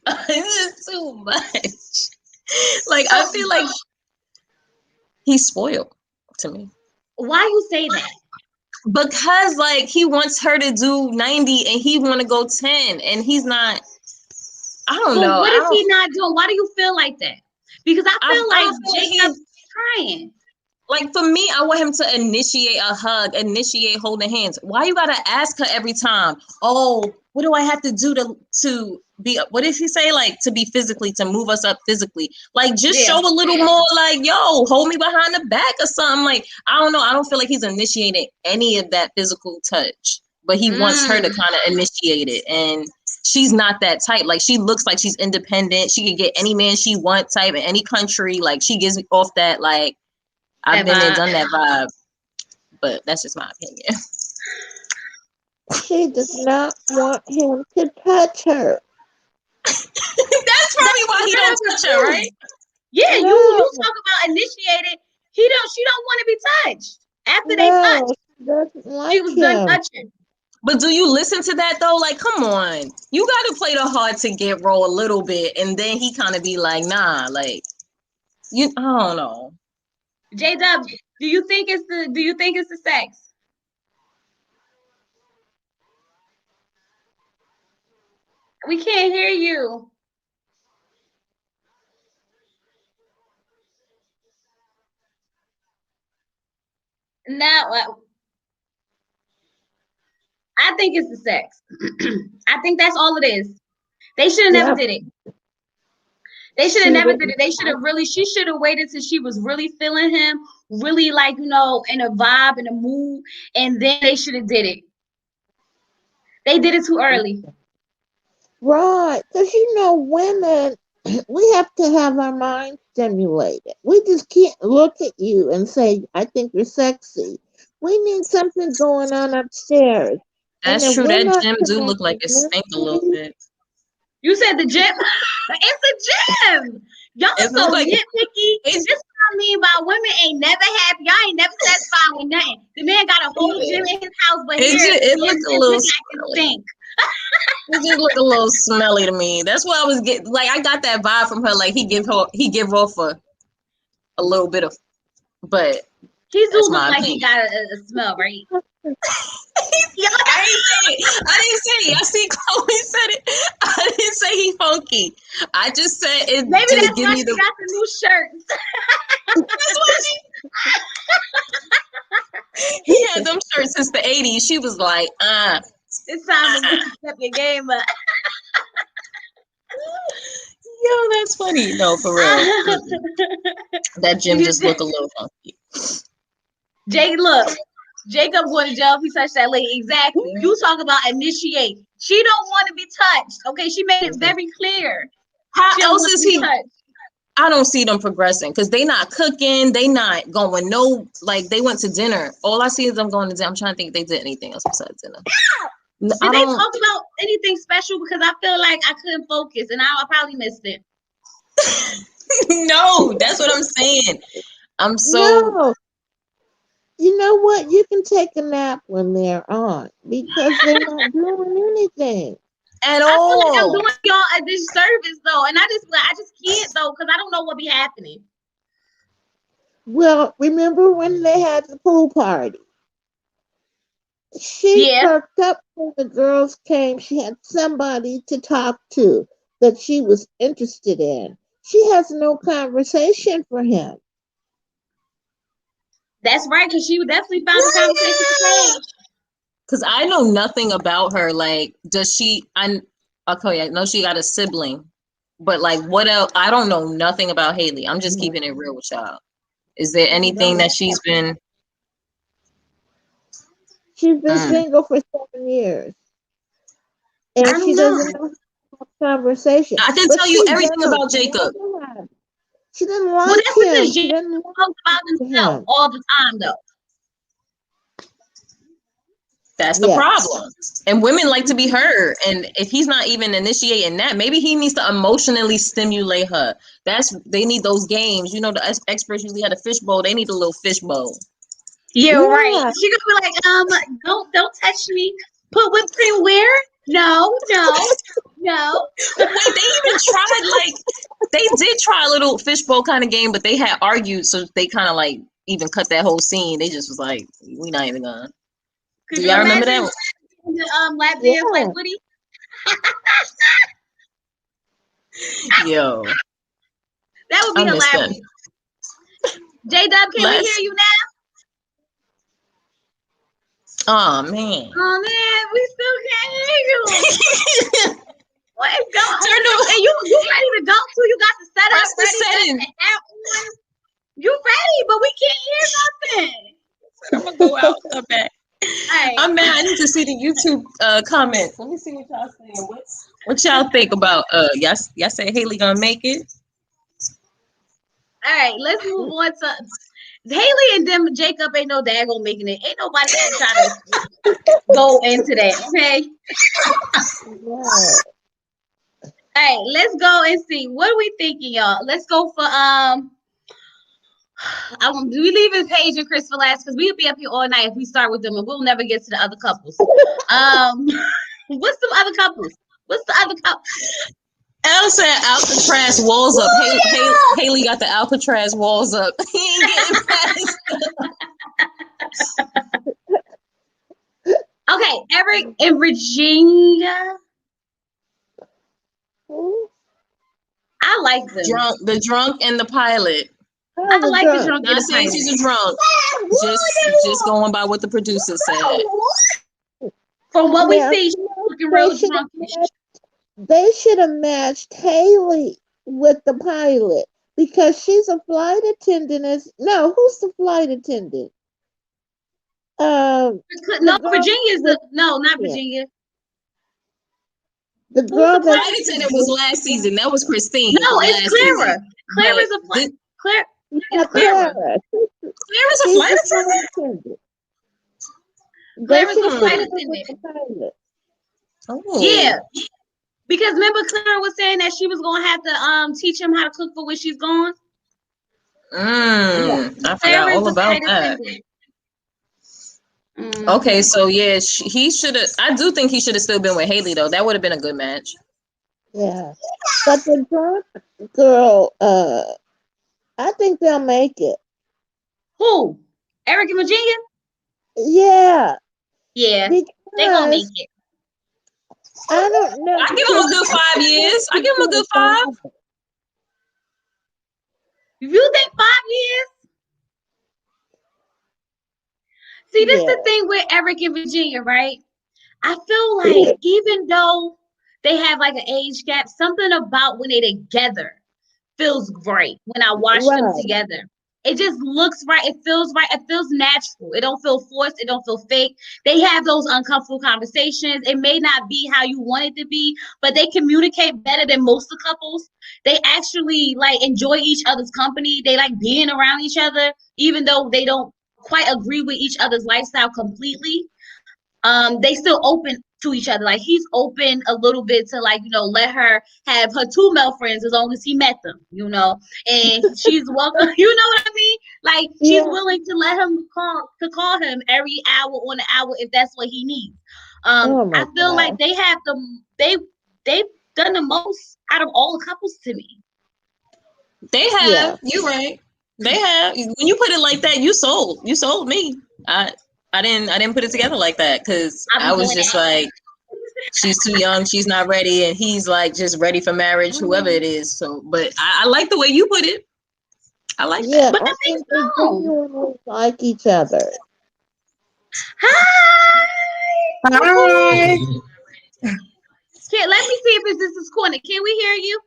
Speaker 3: too much. Like I feel like he's spoiled to me.
Speaker 1: Why you say that?
Speaker 3: Because like he wants her to do 90 and he want to go 10 and he's not. I don't know.
Speaker 1: What is he not doing? Why do you feel like that? Because I feel like Jacob's trying.
Speaker 3: Like for me, I want him to initiate a hug, initiate holding hands. Why you gotta ask her every time? Oh, what do I have to do to be? What did he say? Like to be physically, to move us up physically. Like just show a little more. Like yo, hold me behind the back or something. Like I don't know. I don't feel like he's initiating any of that physical touch, but he wants her to kind of initiate it, and she's not that type. Like she looks like she's independent. She can get any man she wants type in any country. Like she gives me off that like. I've been there, done that vibe, but that's just my opinion.
Speaker 2: She does not want him to touch her.
Speaker 3: That's probably why he don't touch her, right?
Speaker 1: Yeah, you talk about initiated. She don't want to be touched after they touch. She was done touching.
Speaker 3: But do you listen to that though? Like, come on, you got to play the hard to get role a little bit, and then he kind of be like, nah, like I don't know.
Speaker 1: J-Dub, do you think it's the sex? We can't hear you. No, I think it's the sex. I think that's all it is. They should have never did it. They should have never did it. She should have waited till she was really feeling him, really like, in a vibe, in a mood, and then they should have did it. They did it too early.
Speaker 2: Right, because women, we have to have our minds stimulated. We just can't look at you and say, I think you're sexy. We need something going on upstairs.
Speaker 3: That's true. That gym do look like it stink a little bit.
Speaker 1: You said the gym? It's a gym. Y'all so nitpicky. This is what I mean by women ain't never happy. Y'all ain't never satisfied with nothing. The man got a whole gym in his house, but it look a little stink.
Speaker 3: It just looked a little smelly to me. That's what I was getting. Like I got that vibe from her. Like he give off a little bit of, but
Speaker 1: He do
Speaker 3: that's
Speaker 1: look
Speaker 3: my
Speaker 1: like
Speaker 3: opinion.
Speaker 1: he got a smell, right?
Speaker 3: Yeah, I didn't say it. I see Chloe said it. I didn't say he funky. I just said it.
Speaker 1: Maybe
Speaker 3: Just
Speaker 1: that's
Speaker 3: give
Speaker 1: why
Speaker 3: me
Speaker 1: she
Speaker 3: the.
Speaker 1: got the new shirts.
Speaker 3: That's why he had them shirts since the 80s. She was like,
Speaker 1: It's time to step your game up.
Speaker 3: Yo, that's funny. No, for real. That gym just looked a little funky.
Speaker 1: Jake, look. Jacob going to jail if he touched that lady. Exactly. You talk about initiate. She don't want to be touched. Okay, she made it very clear.
Speaker 3: How
Speaker 1: She
Speaker 3: else is he?
Speaker 1: touched.
Speaker 3: I don't see them progressing because they not cooking. They not going like they went to dinner. All I see is them going to dinner. I'm trying to think if they did anything else besides dinner.
Speaker 1: Did they talk about anything special? Because I feel like I couldn't focus and I probably missed it.
Speaker 3: No, that's what I'm saying. I'm so.
Speaker 2: No. You know what? You can take a nap when they're on because they're not doing anything
Speaker 3: At
Speaker 1: I
Speaker 3: all.
Speaker 1: feel like I'm doing y'all a disservice though, and I just can't though because I don't know what be happening.
Speaker 2: Well, remember when they had the pool party? She perked up when the girls came. She had somebody to talk to that she was interested in. She has no conversation for him.
Speaker 1: That's right, because she definitely found a conversation with Paige.
Speaker 3: Because I know nothing about her. Like, does she? I know she got a sibling, but like, what else? I don't know nothing about Haley. I'm just keeping it real with y'all. Is there anything that she's been?
Speaker 2: She's been single for 7 years, and she doesn't know how to have conversation.
Speaker 3: I can tell you everything about Jacob.
Speaker 2: She didn't like him. She didn't
Speaker 1: talk about himself all the time, though.
Speaker 3: That's the problem. And women like to be heard. And if he's not even initiating that, maybe he needs to emotionally stimulate her. They need those games. You know, the experts usually had a fishbowl. They need a little fishbowl.
Speaker 1: Yeah, right. She gonna be like, don't touch me. Put whipped cream where? No.
Speaker 3: Wait, they even tried they did try a little fishbowl kind of game, but they had argued, so they kind of like even cut that whole scene. They just was like, we not even gonna. Do y'all remember that?
Speaker 1: The lap dance like Woody.
Speaker 3: Yo,
Speaker 1: that would be hilarious. J-Dub, can we hear you now?
Speaker 3: Oh man.
Speaker 1: Oh man, we still can't hear you. What is going on? And you ready to go too? You got the setup
Speaker 3: Press the setting.
Speaker 1: You ready, but we can't hear nothing.
Speaker 3: I'm gonna go out the back. Right. I'm mad. I need to see the YouTube comments. Let me see what y'all saying. What y'all think about y'all say Haley gonna make it?
Speaker 1: All right, let's move on to Haley and them. Jacob ain't no daggone making it. Ain't nobody gonna try to go into that. Okay. All right, let's go and see. What are we thinking, y'all? Let's go for we leaving Paige and Chris for last because we'll be up here all night if we start with them and we'll never get to the other couples. What's the other couples?
Speaker 3: Elle said Alcatraz walls up. Haley got the Alcatraz walls up. He ain't getting past.
Speaker 1: Okay, Eric and Virginia. I like them.
Speaker 3: The drunk and the pilot.
Speaker 1: I like the drunk.
Speaker 3: Not saying she's a drunk. Just going by what the producer said.
Speaker 1: From what we see, she's looking real drunk.
Speaker 2: They should have matched Haley with the pilot because she's a flight attendant. Who's the flight attendant?
Speaker 1: No, Virginia's not Virginia.
Speaker 2: The girl
Speaker 3: that flight attendant was last season. That was Christine.
Speaker 1: No, it's Clara. Clara's a flight. Clara. Clara's a flight attendant. Clara's a flight attendant.
Speaker 3: Oh.
Speaker 1: Yeah. Because remember Clara was saying that she was gonna have to teach him how to cook for where she's going.
Speaker 3: I forgot all about that. Okay, so yeah, he should have. I do think he should have still been with Haley though. That would have been a good match.
Speaker 2: Yeah. But the drunk girl, I think they'll make it.
Speaker 1: Who? Eric and Virginia?
Speaker 2: Yeah.
Speaker 1: Yeah, they gonna make
Speaker 2: Because
Speaker 1: it.
Speaker 2: I don't know.
Speaker 3: I give him a good 5 years. I give him a good 5.
Speaker 1: You think 5 years? See, this is
Speaker 2: Yeah.
Speaker 1: the thing with Eric and Virginia, right? I feel like even though they have like an age gap, something about when they're together feels great when I watch them
Speaker 2: Right.
Speaker 1: together. It just looks right. It feels right. It feels natural. It don't feel forced. It don't feel fake. They have those uncomfortable conversations. It may not be how you want it to be, but they communicate better than most of the couples. They actually like enjoy each other's company. They like being around each other, even though they don't quite agree with each other's lifestyle completely. They still open to each other. Like he's open a little bit to like, let her have her two male friends as long as he met them, and she's welcome, you know what I mean? Like she's
Speaker 2: Yeah.
Speaker 1: willing to let him call him every hour on the hour if that's what he needs.
Speaker 2: Oh my
Speaker 1: I feel like
Speaker 2: God.
Speaker 1: they have they've done the most out of all the couples to me.
Speaker 3: They
Speaker 2: Yeah.
Speaker 3: have. You're right. They have. When you put it like that, you sold. You sold me. I didn't put it together like that because
Speaker 1: I
Speaker 3: I
Speaker 1: be
Speaker 3: was
Speaker 1: doing
Speaker 3: just
Speaker 1: that.
Speaker 3: like, she's too young, she's not ready, and he's like just ready for marriage, whoever it is. So, but I like the way you put it. I like that.
Speaker 2: Yeah.
Speaker 1: But
Speaker 2: I
Speaker 1: I think
Speaker 2: think they
Speaker 1: so.
Speaker 2: genuinely like each other.
Speaker 1: Hi.
Speaker 5: Hi.
Speaker 1: Let me see if this is corner. Can we hear you?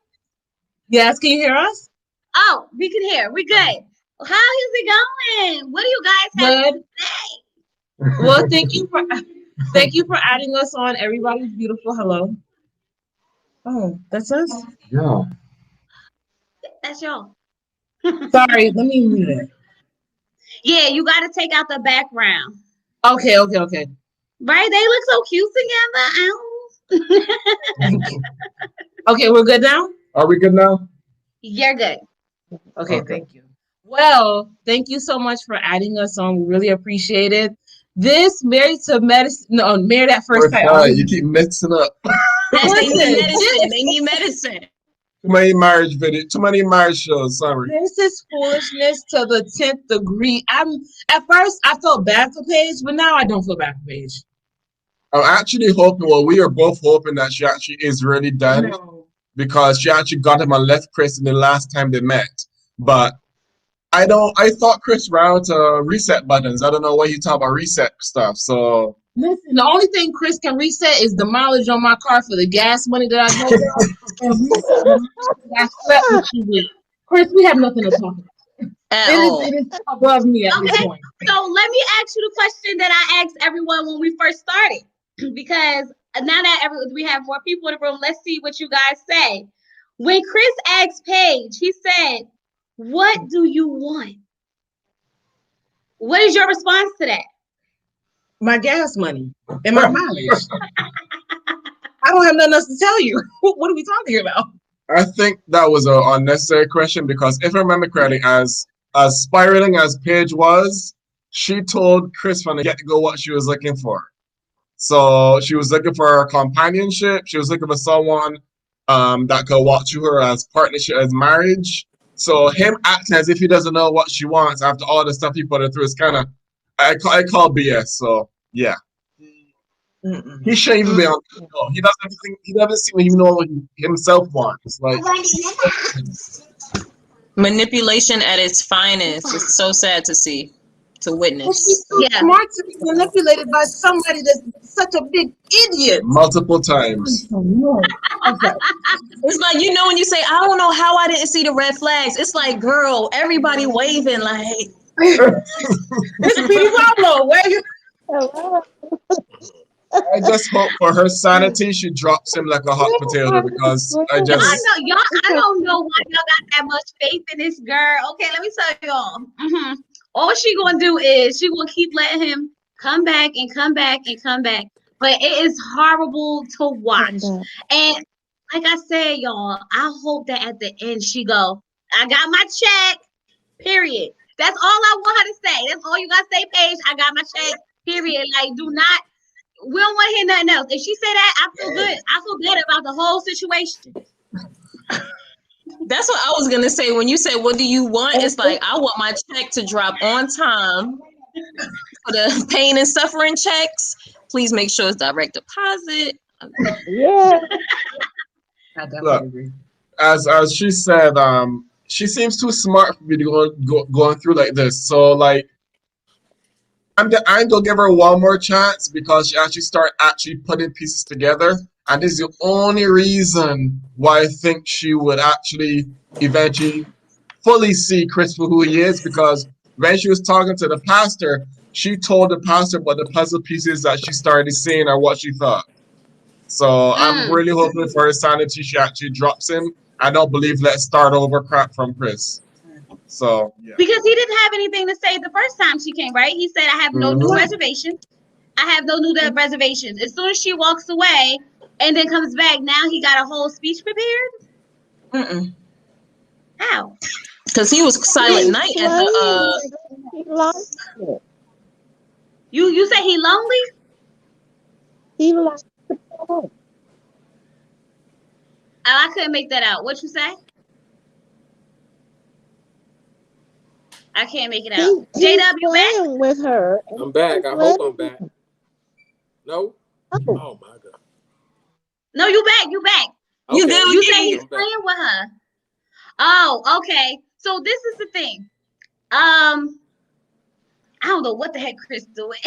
Speaker 5: Yes, can you hear us?
Speaker 1: Oh, we can hear. We good. How is it going? What do you guys have
Speaker 5: Good.
Speaker 1: to say?
Speaker 5: Well, thank you for adding us on. Everybody's beautiful. Hello. Oh, that's us.
Speaker 4: Yeah.
Speaker 1: That's y'all.
Speaker 5: Sorry, let me mute it.
Speaker 1: Yeah, you got to take out the background.
Speaker 5: Okay.
Speaker 1: Right? They look so cute together.
Speaker 5: Okay, we're good now?
Speaker 4: Are we good now?
Speaker 1: You're good.
Speaker 5: Okay,
Speaker 4: Okay.
Speaker 5: thank you. Well, thank you so much for adding us on. We really appreciate it. This Married to Medicine, no, Married at First Sight.
Speaker 6: You keep mixing up.
Speaker 3: Yes, they need
Speaker 5: Listen,
Speaker 3: medicine. They need medicine.
Speaker 6: Too many marriage videos, too many marriage shows. Sorry.
Speaker 5: this is foolishness to the 10th degree. At first I felt bad for Paige, but now I don't feel bad for Paige.
Speaker 6: I'm actually hoping, well, we are both hoping that she actually is really done
Speaker 5: No.
Speaker 6: because she actually got him and left Chris in the last time they met. But I thought Chris ran out of reset buttons. I don't know what you talk about reset stuff. So
Speaker 5: Listen, the only thing Chris can reset is the mileage on my car for the gas money that I drove down. And reset the mileage that I slept with you with. Chris, we have nothing to talk about.
Speaker 3: At all.
Speaker 5: It is above me at this
Speaker 1: Okay.
Speaker 5: point.
Speaker 1: So let me ask you the question that I asked everyone when we first started. Because now that we have more people in the room, let's see what you guys say. When Chris asked Paige, he said, "What do you want?" What is your response to that?
Speaker 5: My gas money and my mileage. I don't have nothing else to tell you. What are we talking about?
Speaker 6: I think that was an unnecessary question because if I remember correctly, as spiraling as Paige was, she told Chris from the get-go what she was looking for. So she was looking for companionship. She was looking for someone that could walk through her as partnership, as marriage. So him acting as if he doesn't know what she wants after all the stuff he put her through is kind of, I call BS. So yeah, he shouldn't even be on. No, he doesn't seem to even know what he himself wants. Like
Speaker 3: Manipulation at its finest. It's so sad to see, to
Speaker 5: Well,
Speaker 3: witness.
Speaker 5: she's so
Speaker 1: Yeah.
Speaker 5: smart to be manipulated by somebody that's such a big idiot.
Speaker 6: multiple times.
Speaker 5: Okay.
Speaker 3: It's like, when you say, I don't know how I didn't see the red flags. It's like, girl, everybody waving like.
Speaker 5: It's Petey Pablo. Where you?
Speaker 2: Hello.
Speaker 6: I just hope for her sanity she drops him like a hot potato because I
Speaker 1: I
Speaker 6: just
Speaker 1: don't know why y'all got that much faith in this girl. Okay, let me tell y'all. All she gonna do is she gonna keep letting him come back and come back and come back. But it is horrible to watch. And like I said, y'all, I hope that at the end she go, "I got my check." Period. That's all I want her to say. That's all you gotta say, Paige. I got my check. Period. Like, do not. We don't want to hear nothing else. If she said that, I feel good. I feel good about the whole situation.
Speaker 3: That's what I was gonna say. When you say, "What do you want?" It's like I want my check to drop on time for the pain and suffering checks. Please make sure it's direct deposit.
Speaker 2: Yeah.
Speaker 5: I definitely
Speaker 6: Look,
Speaker 5: agree.
Speaker 6: as she said, she seems too smart for me to going through like this. So like, I'm gonna give her one more chance because she actually putting pieces together, and this is the only reason why I think she would actually eventually fully see Chris for who he is. Because when she was talking to the pastor, she told the pastor about the puzzle pieces that she started seeing or what she thought. So I'm really hoping for her sanity. She actually drops him. I don't believe let's start over crap from Chris. So yeah.
Speaker 1: Because he didn't have anything to say the first time she came, right? He said, I have no new reservations. I have no new reservations. As soon as she walks away and then comes back, now he got a whole speech prepared? How?
Speaker 3: Because he was silent night at the
Speaker 2: He liked it.
Speaker 1: You say he lonely?
Speaker 2: He liked the part.
Speaker 1: Oh, I couldn't make that out. What you say? I can't make it out.
Speaker 2: He's
Speaker 1: JW back?
Speaker 2: playing with her.
Speaker 4: I'm back. I hope I'm back. No?
Speaker 2: Oh.
Speaker 4: Oh my God.
Speaker 1: No, you back. You back.
Speaker 4: Okay.
Speaker 3: You did.
Speaker 1: You say he's
Speaker 4: I'm back.
Speaker 1: playing with her. Oh, okay. So this is the thing. I don't know what the heck Chris doing.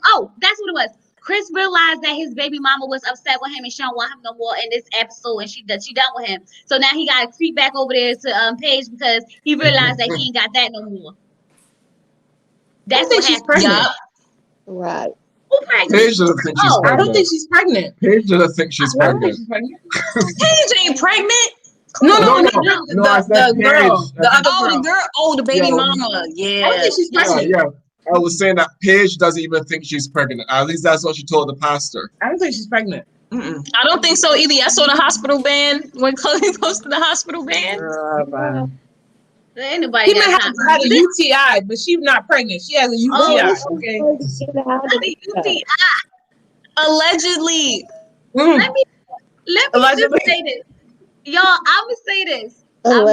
Speaker 1: Oh, that's what it was. Chris realized that his baby mama was upset with him and she don't want him no more in this episode, and she done with him. So now he got to creep back over there to Paige because he realized that he ain't got that no more. That's what
Speaker 5: she's
Speaker 1: happened.
Speaker 5: pregnant.
Speaker 3: Yup.
Speaker 2: Right.
Speaker 1: Who pregnant?
Speaker 6: Paige doesn't think she's
Speaker 1: Oh,
Speaker 5: I
Speaker 6: pregnant.
Speaker 5: don't think she's pregnant.
Speaker 6: Paige doesn't think she's
Speaker 5: I don't think
Speaker 6: pregnant.
Speaker 5: she's pregnant.
Speaker 3: Paige ain't pregnant.
Speaker 5: No,
Speaker 6: No, I
Speaker 5: the
Speaker 6: said Paige.
Speaker 5: girl, the other
Speaker 3: Oh,
Speaker 5: girl.
Speaker 3: the girl. Oh, the baby
Speaker 6: Yeah.
Speaker 3: mama. Yeah.
Speaker 5: I don't think she's pregnant.
Speaker 6: Yeah. I was saying that Paige doesn't even think she's pregnant. At least that's what she told the pastor.
Speaker 5: I don't think she's pregnant.
Speaker 3: I don't think so either. I saw the hospital band when Chloe posted the hospital band.
Speaker 1: Anybody
Speaker 5: He might
Speaker 1: got
Speaker 5: have
Speaker 1: time?
Speaker 5: had a UTI, but she's not pregnant. She has a UTI.
Speaker 1: Oh,
Speaker 5: Okay.
Speaker 1: Not a UTI.
Speaker 3: Allegedly.
Speaker 1: Let me
Speaker 5: Allegedly.
Speaker 1: just say this, y'all. I'm gonna say this. I'm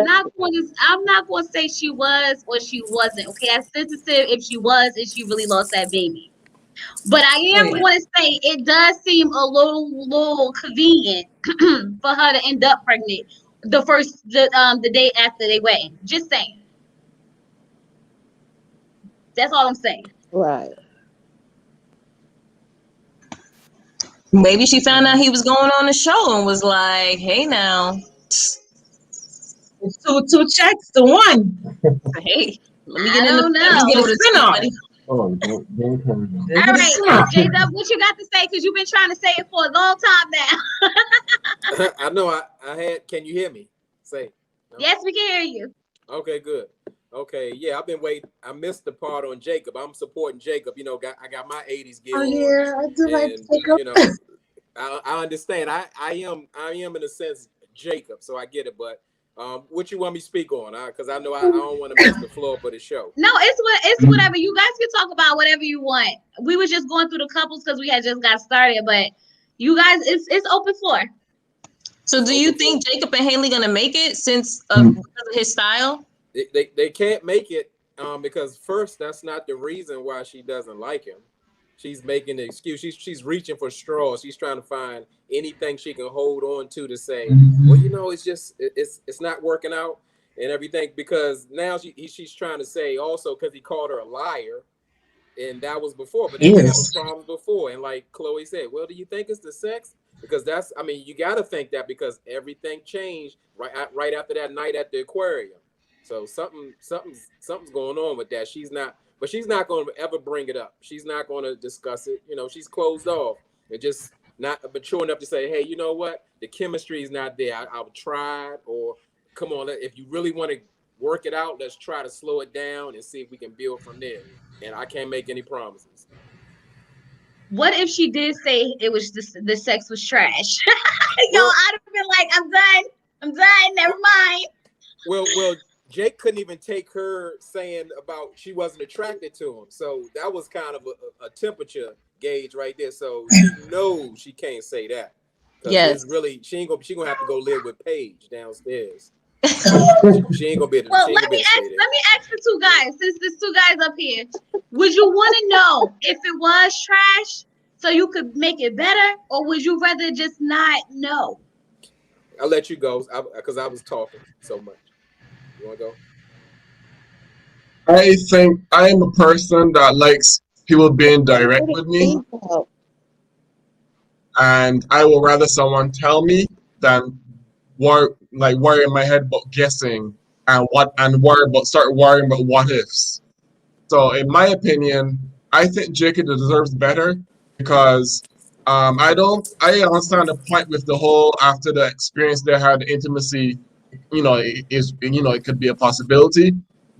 Speaker 1: not going to say she was or she wasn't. Okay, I'm sensitive if she was and she really lost that baby. But I am going to say it does seem a little convenient for her to end up pregnant the day after they wedding. Just saying. That's all I'm saying.
Speaker 2: Right.
Speaker 3: Maybe she found out he was going on the show and was like, "Hey, now,
Speaker 5: Two checks to one.
Speaker 3: hey, let me
Speaker 1: I
Speaker 3: get in the
Speaker 1: don't know.
Speaker 3: let me
Speaker 5: Get
Speaker 3: go
Speaker 5: a
Speaker 3: to
Speaker 5: spin-off.
Speaker 3: somebody."
Speaker 6: Oh, don't tell me that.
Speaker 1: All right, J-Dub, what you got to say? Because you've been trying to say it for a long time now.
Speaker 4: I know I had. Can you hear me? Say. No?
Speaker 1: Yes, we can hear you.
Speaker 4: Okay, good. Okay, yeah, I've been waiting. I missed the part on Jacob. I'm supporting Jacob. You know, I got my 80s gear on.
Speaker 5: Yeah, I do like
Speaker 4: And,
Speaker 5: Jacob.
Speaker 4: you know, I understand. I am in a sense Jacob, so I get it. But what you want me to speak on? Because I know I don't want to miss the floor for the show.
Speaker 1: No, it's whatever. You guys can talk about whatever you want. We were just going through the couples because we had just got started, but you guys, it's open floor.
Speaker 3: So, do you think Jacob and Haley gonna make it because of his style?
Speaker 4: They can't make it because first, that's not the reason why she doesn't like him. She's making an excuse. She's reaching for straws. She's trying to find anything she can hold on to say, well, you know, it's not working out and everything, because now she's trying to say also because he called her a liar, and that was before, but they were having problems before. And like Chloe said, well, do you think it's the sex? Because you got to think that because everything changed right after that night at the aquarium. So something's going on with that. She's not going to ever bring it up. She's not going to discuss it. You know, she's closed off and just not mature enough to say, hey, you know what? The chemistry is not there. I've tried, or come on, if you really want to work it out, let's try to slow it down and see if we can build from there. And I can't make any promises.
Speaker 1: What if she did say it was the sex was trash? Yo, I'd have been like, I'm done. Never mind.
Speaker 4: Well, Jake couldn't even take her saying about she wasn't attracted to him. So that was kind of a temperature gauge right there. So she knows she can't say that because
Speaker 3: Yes.
Speaker 4: it's really she gonna have to go live with Paige downstairs. She ain't gonna be able to.
Speaker 1: Well,
Speaker 4: She ain't gonna be able to say that.
Speaker 1: let me ask the two guys, since there's two guys up here. Would you want to know if it was trash so you could make it better, or would you rather just not know?
Speaker 4: I'll let you go because I was talking so much. You wanna go?
Speaker 6: I think I am a person that likes people being direct with me, and I will rather someone tell me than worry in my head about guessing and start worrying about what ifs. So in my opinion, I think Jacob deserves better because I understand the point with the whole after the experience they had, the intimacy, it could be a possibility,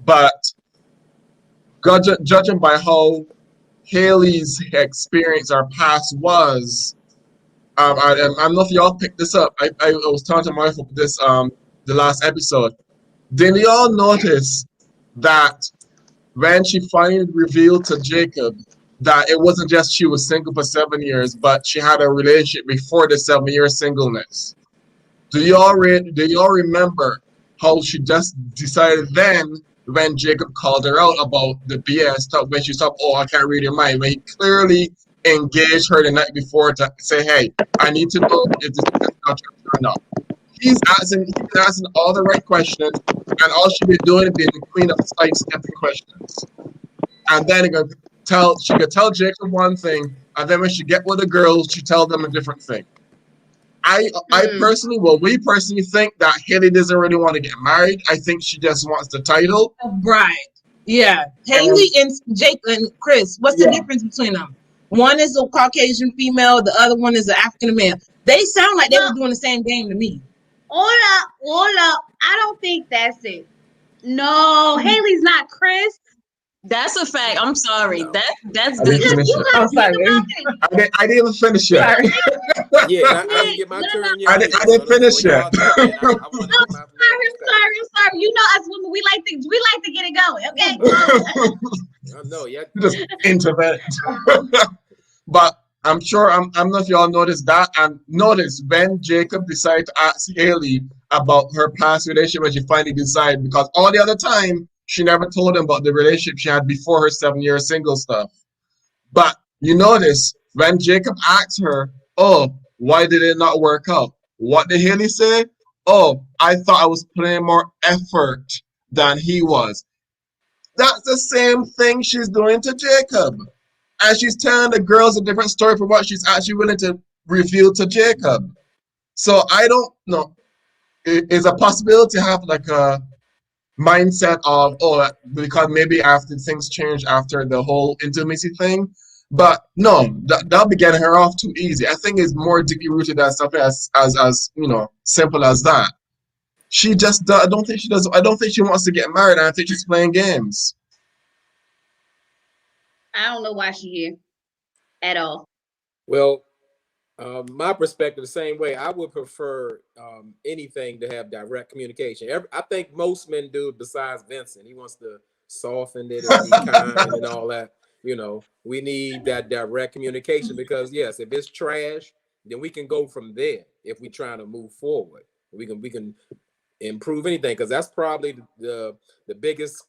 Speaker 6: but judging by how Haley's experience or past was, I don't know if y'all picked this up. I was talking to my wife about this the last episode. Did y'all notice that when she finally revealed to Jacob that it wasn't just she was single for 7 years, but she had a relationship before the 7 year singleness? Do y'all remember how she just decided then when Jacob called her out about the BS stuff, when she stopped, oh, I can't read your mind, when he clearly engaged her the night before to say, hey, I need to know if this is not true or not. He's asking all the right questions, and all she be doing is being the queen of sidestepping questions. And then she could tell Jacob one thing, and then when she get with the girls, she tell them a different thing. We personally think that Haley doesn't really want to get married. I think she just wants the title.
Speaker 5: Right. Yeah. Haley and Jake and Chris, what's the difference between them? One is a Caucasian female, the other one is an African male. They sound like they were doing the same game to me.
Speaker 1: Hold up. I don't think that's it. No, Haley's not Chris.
Speaker 3: That's a fact. I'm sorry.
Speaker 4: No.
Speaker 3: That's
Speaker 6: I didn't finish it.
Speaker 5: I'm sorry.
Speaker 6: I didn't even finish it.
Speaker 4: Yeah, I didn't get my turn yet.
Speaker 6: I didn't finish it.
Speaker 1: I'm sorry. You know us women, we like to get it going, okay?
Speaker 4: I know, yeah.
Speaker 6: Just intervene. But I'm sure I don't know if y'all noticed that, and notice when Jacob decided to ask Haley about her past relationship when she finally decided, because all the other time she never told him about the relationship she had before her 7 year single stuff. But you notice when Jacob asked her, oh, why did it not work out? What did Haley say? Oh, I thought I was putting more effort than he was. That's the same thing she's doing to Jacob. And she's telling the girls a different story for what she's actually willing to reveal to Jacob. So I don't know. It's a possibility to have like a mindset of, oh, because maybe after things change after the whole intimacy thing. But no, that'll be getting her off too easy. I think it's more deeply rooted than something as simple as that. She just I don't think she does. I don't think she wants to get married. I think she's playing games.
Speaker 1: I don't know why she here at all.
Speaker 4: Well, my perspective the same way. I would prefer anything to have direct communication. I think most men do, besides Vincent. He wants to soften it and be kind and all that. We need that direct communication because yes, if it's trash, then we can go from there. If we're trying to move forward, we can improve anything because that's probably the biggest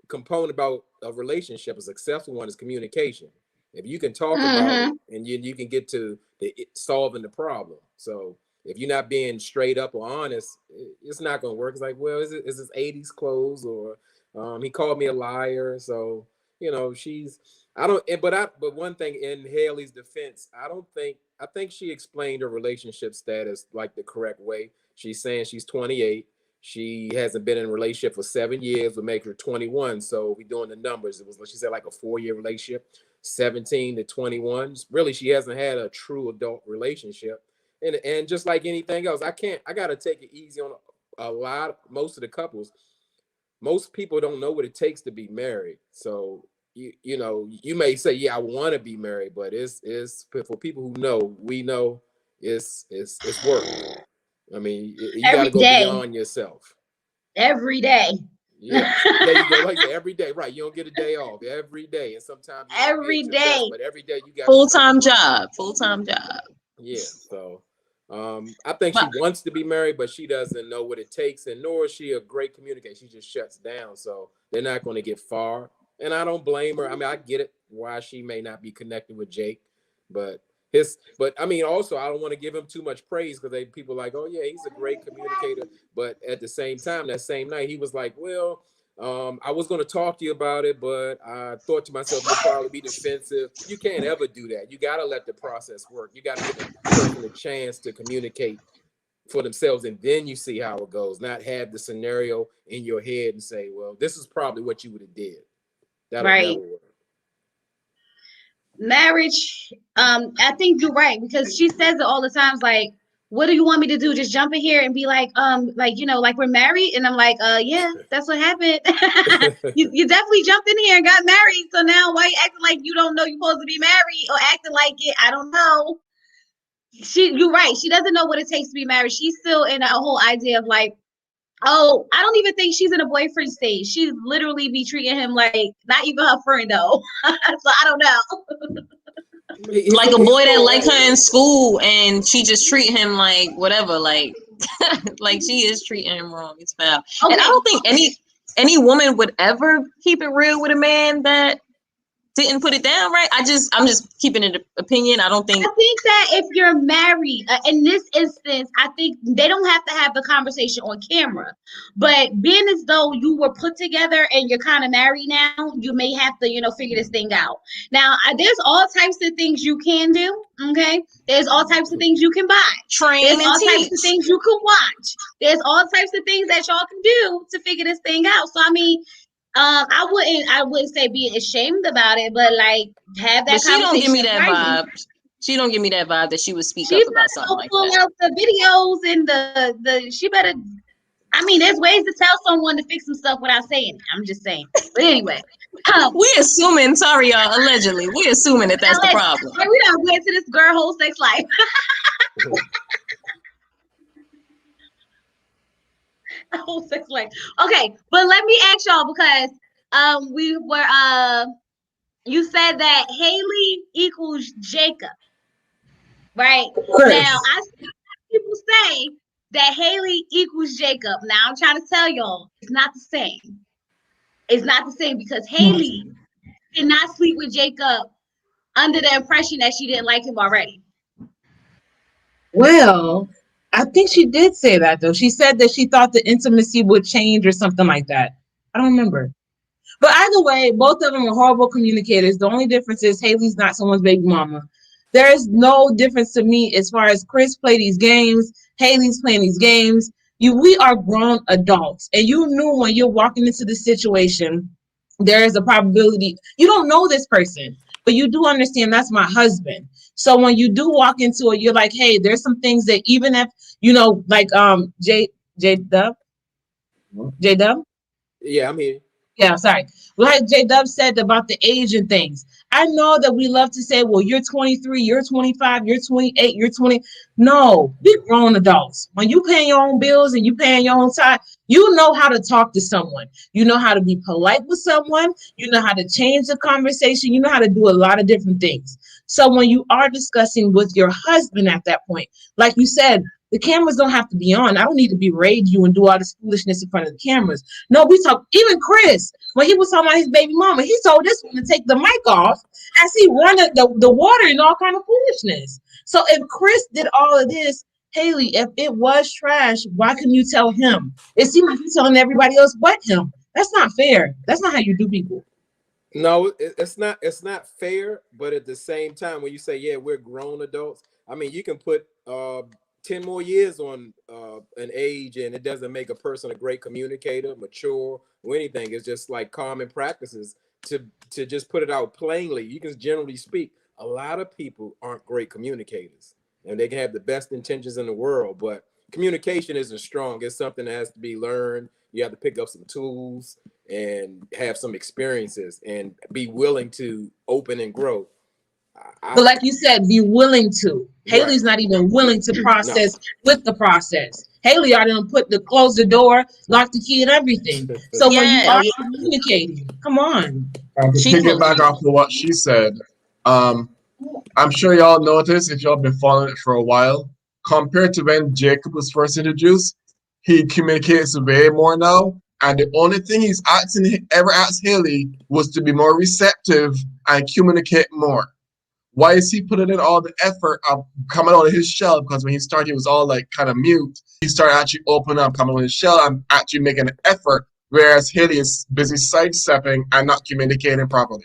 Speaker 4: component about a relationship. A successful one is communication. If you can talk about it and you can get to solving the problem. So if you're not being straight up or honest, it's not going to work. It's like, well, is this 80s clothes or he called me a liar. So, but one thing in Haley's defense, I think she explained her relationship status like the correct way. She's saying she's 28. She hasn't been in a relationship for 7 years, would make her 21. So we're doing the numbers. It was, she said, like a 4-year relationship, 17 to 21. Really, she hasn't had a true adult relationship. And just like anything else, I got to take it easy on most of the couples. Most people don't know what it takes to be married. So, you may say, yeah, I want to be married, but it's for people who know, we know it's work. I mean, you got to go beyond yourself.
Speaker 1: Every day.
Speaker 4: Yeah, there you go. Like every day, right? You don't get a day off every day, and sometimes you don't
Speaker 1: Every
Speaker 4: get your best,
Speaker 1: day.
Speaker 4: but every day you got to show
Speaker 3: Full-time
Speaker 4: up.
Speaker 3: job. Full-time job.
Speaker 4: Yeah, so I think she
Speaker 3: But
Speaker 4: wants to be married, but she doesn't know what it takes, and nor is she a great communicator. She just shuts down, so they're not going to get far. And I don't blame her. I mean, I get it why she may not be connected with Jake, but but I mean, also I don't want to give him too much praise because people like, oh yeah, he's a great communicator, but at the same time, that same night he was like, well. I was going to talk to you about it, but I thought to myself, you'll probably be defensive. You can't ever do that. You got to let the process work. You got to give a person a chance to communicate for themselves, and then you see how it goes. Not have the scenario in your head and say, well, this is probably what you would have did. That'll
Speaker 1: Right.
Speaker 4: never work.
Speaker 1: Marriage, I think you're right because she says it all the times. Like, what do you want me to do? Just jump in here and be like, like we're married, and I'm like, yeah, that's what happened. you definitely jumped in here and got married. So now why you acting like you don't know you're supposed to be married or acting like it? I don't know. You're right. She doesn't know what it takes to be married. She's still in a whole idea of like, oh, I don't even think she's in a boyfriend stage. She literally be treating him like not even her friend though. So I don't know.
Speaker 3: like a boy that like her in school, and she just treat him like whatever, like like she is treating him wrong. It's foul.
Speaker 1: Okay.
Speaker 3: And I don't think any woman would ever keep it real with a man that didn't put it down right. I'm just keeping it an opinion. I don't think.
Speaker 1: I think that if you're married, in this instance, I think they don't have to have the conversation on camera. But being as though you were put together and you're kind of married now, you may have to, figure this thing out. Now, there's all types of things you can do. Okay, there's all types of things you can buy.
Speaker 3: Train
Speaker 1: There's
Speaker 3: and
Speaker 1: all
Speaker 3: teach.
Speaker 1: types of things you can watch. There's all types of things that y'all can do to figure this thing out. So I mean. I wouldn't say be ashamed about it, but like have that
Speaker 3: But she don't give me
Speaker 1: conversation
Speaker 3: that
Speaker 1: in
Speaker 3: vibe. She don't give me that vibe that she would speak
Speaker 1: She's
Speaker 3: up about
Speaker 1: better
Speaker 3: something
Speaker 1: go
Speaker 3: like
Speaker 1: pull
Speaker 3: that.
Speaker 1: out the videos and the she better. I mean, there's ways to tell someone to fix some stuff without saying it. I'm just saying. But anyway,
Speaker 3: We assuming, sorry y'all, allegedly, we assuming that that's the problem.
Speaker 1: we don't get to this girl whole sex life. Whole sex life. Okay, but let me ask y'all because we were you said that Haley equals Jacob, right?
Speaker 5: Chris.
Speaker 1: Now I see people say that Haley equals Jacob. Now I'm trying to tell y'all it's not the same. It's not the same because Haley did not sleep with Jacob under the impression that she didn't like him already.
Speaker 5: Well, I think she did say that though. She said that she thought the intimacy would change or something like that. I don't remember. But either way, both of them are horrible communicators. The only difference is Haley's not someone's baby mama. There is no difference to me as far as Chris play these games, Haley's playing these games. We are grown adults, and you knew when you're walking into the situation, there is a probability you don't know this person, but you do understand that's my husband. So when you do walk into it, you're like, hey, there's some things that even if like J Dub.
Speaker 4: Yeah, I'm here.
Speaker 5: Yeah, sorry. Like J Dub said about the age and things. I know that we love to say, well, you're 23, you're 25, you're 28, you're 20. No, be grown adults. When you paying your own bills and you paying your own time, you know how to talk to someone. You know how to be polite with someone. You know how to change the conversation. You know how to do a lot of different things. So when you are discussing with your husband at that point, like you said, the cameras don't have to be on. I don't need to berate you and do all this foolishness in front of the cameras. No, we talk. Even Chris, when he was talking about his baby mama, he told this one to take the mic off as he wanted the water and all kind of foolishness. So if Chris did all of this, Haley, if it was trash, why couldn't you tell him? It seemed like you're telling everybody else but him. That's not fair. That's not how you do people.
Speaker 4: No, it's not. It's not fair. But at the same time, when you say, "Yeah, we're grown adults," I mean, you can put 10 more years on an age, and it doesn't make a person a great communicator, mature, or anything. It's just like common practices to just put it out plainly. You can generally speak. A lot of people aren't great communicators, and they can have the best intentions in the world, but communication isn't strong. It's something that has to be learned. You have to pick up some tools and have some experiences and be willing to open and grow.
Speaker 5: But like you said, be willing to. Haley's not even willing to process with the process. Haley already done close the door, lock the key and everything. So when you
Speaker 3: Yeah.
Speaker 5: are communicating, come on.
Speaker 6: And to
Speaker 3: She
Speaker 6: piggyback off of what she said, I'm sure y'all noticed if y'all been following it for a while, compared to when Jacob was first introduced, he communicates way more now. And the only thing he's ever asked Haley was to be more receptive and communicate more. Why is he putting in all the effort of coming out of his shell? Because when he started, he was all like kind of mute. He started actually opening up, coming out of his shell, and actually making an effort. Whereas Haley is busy sidestepping and not communicating properly.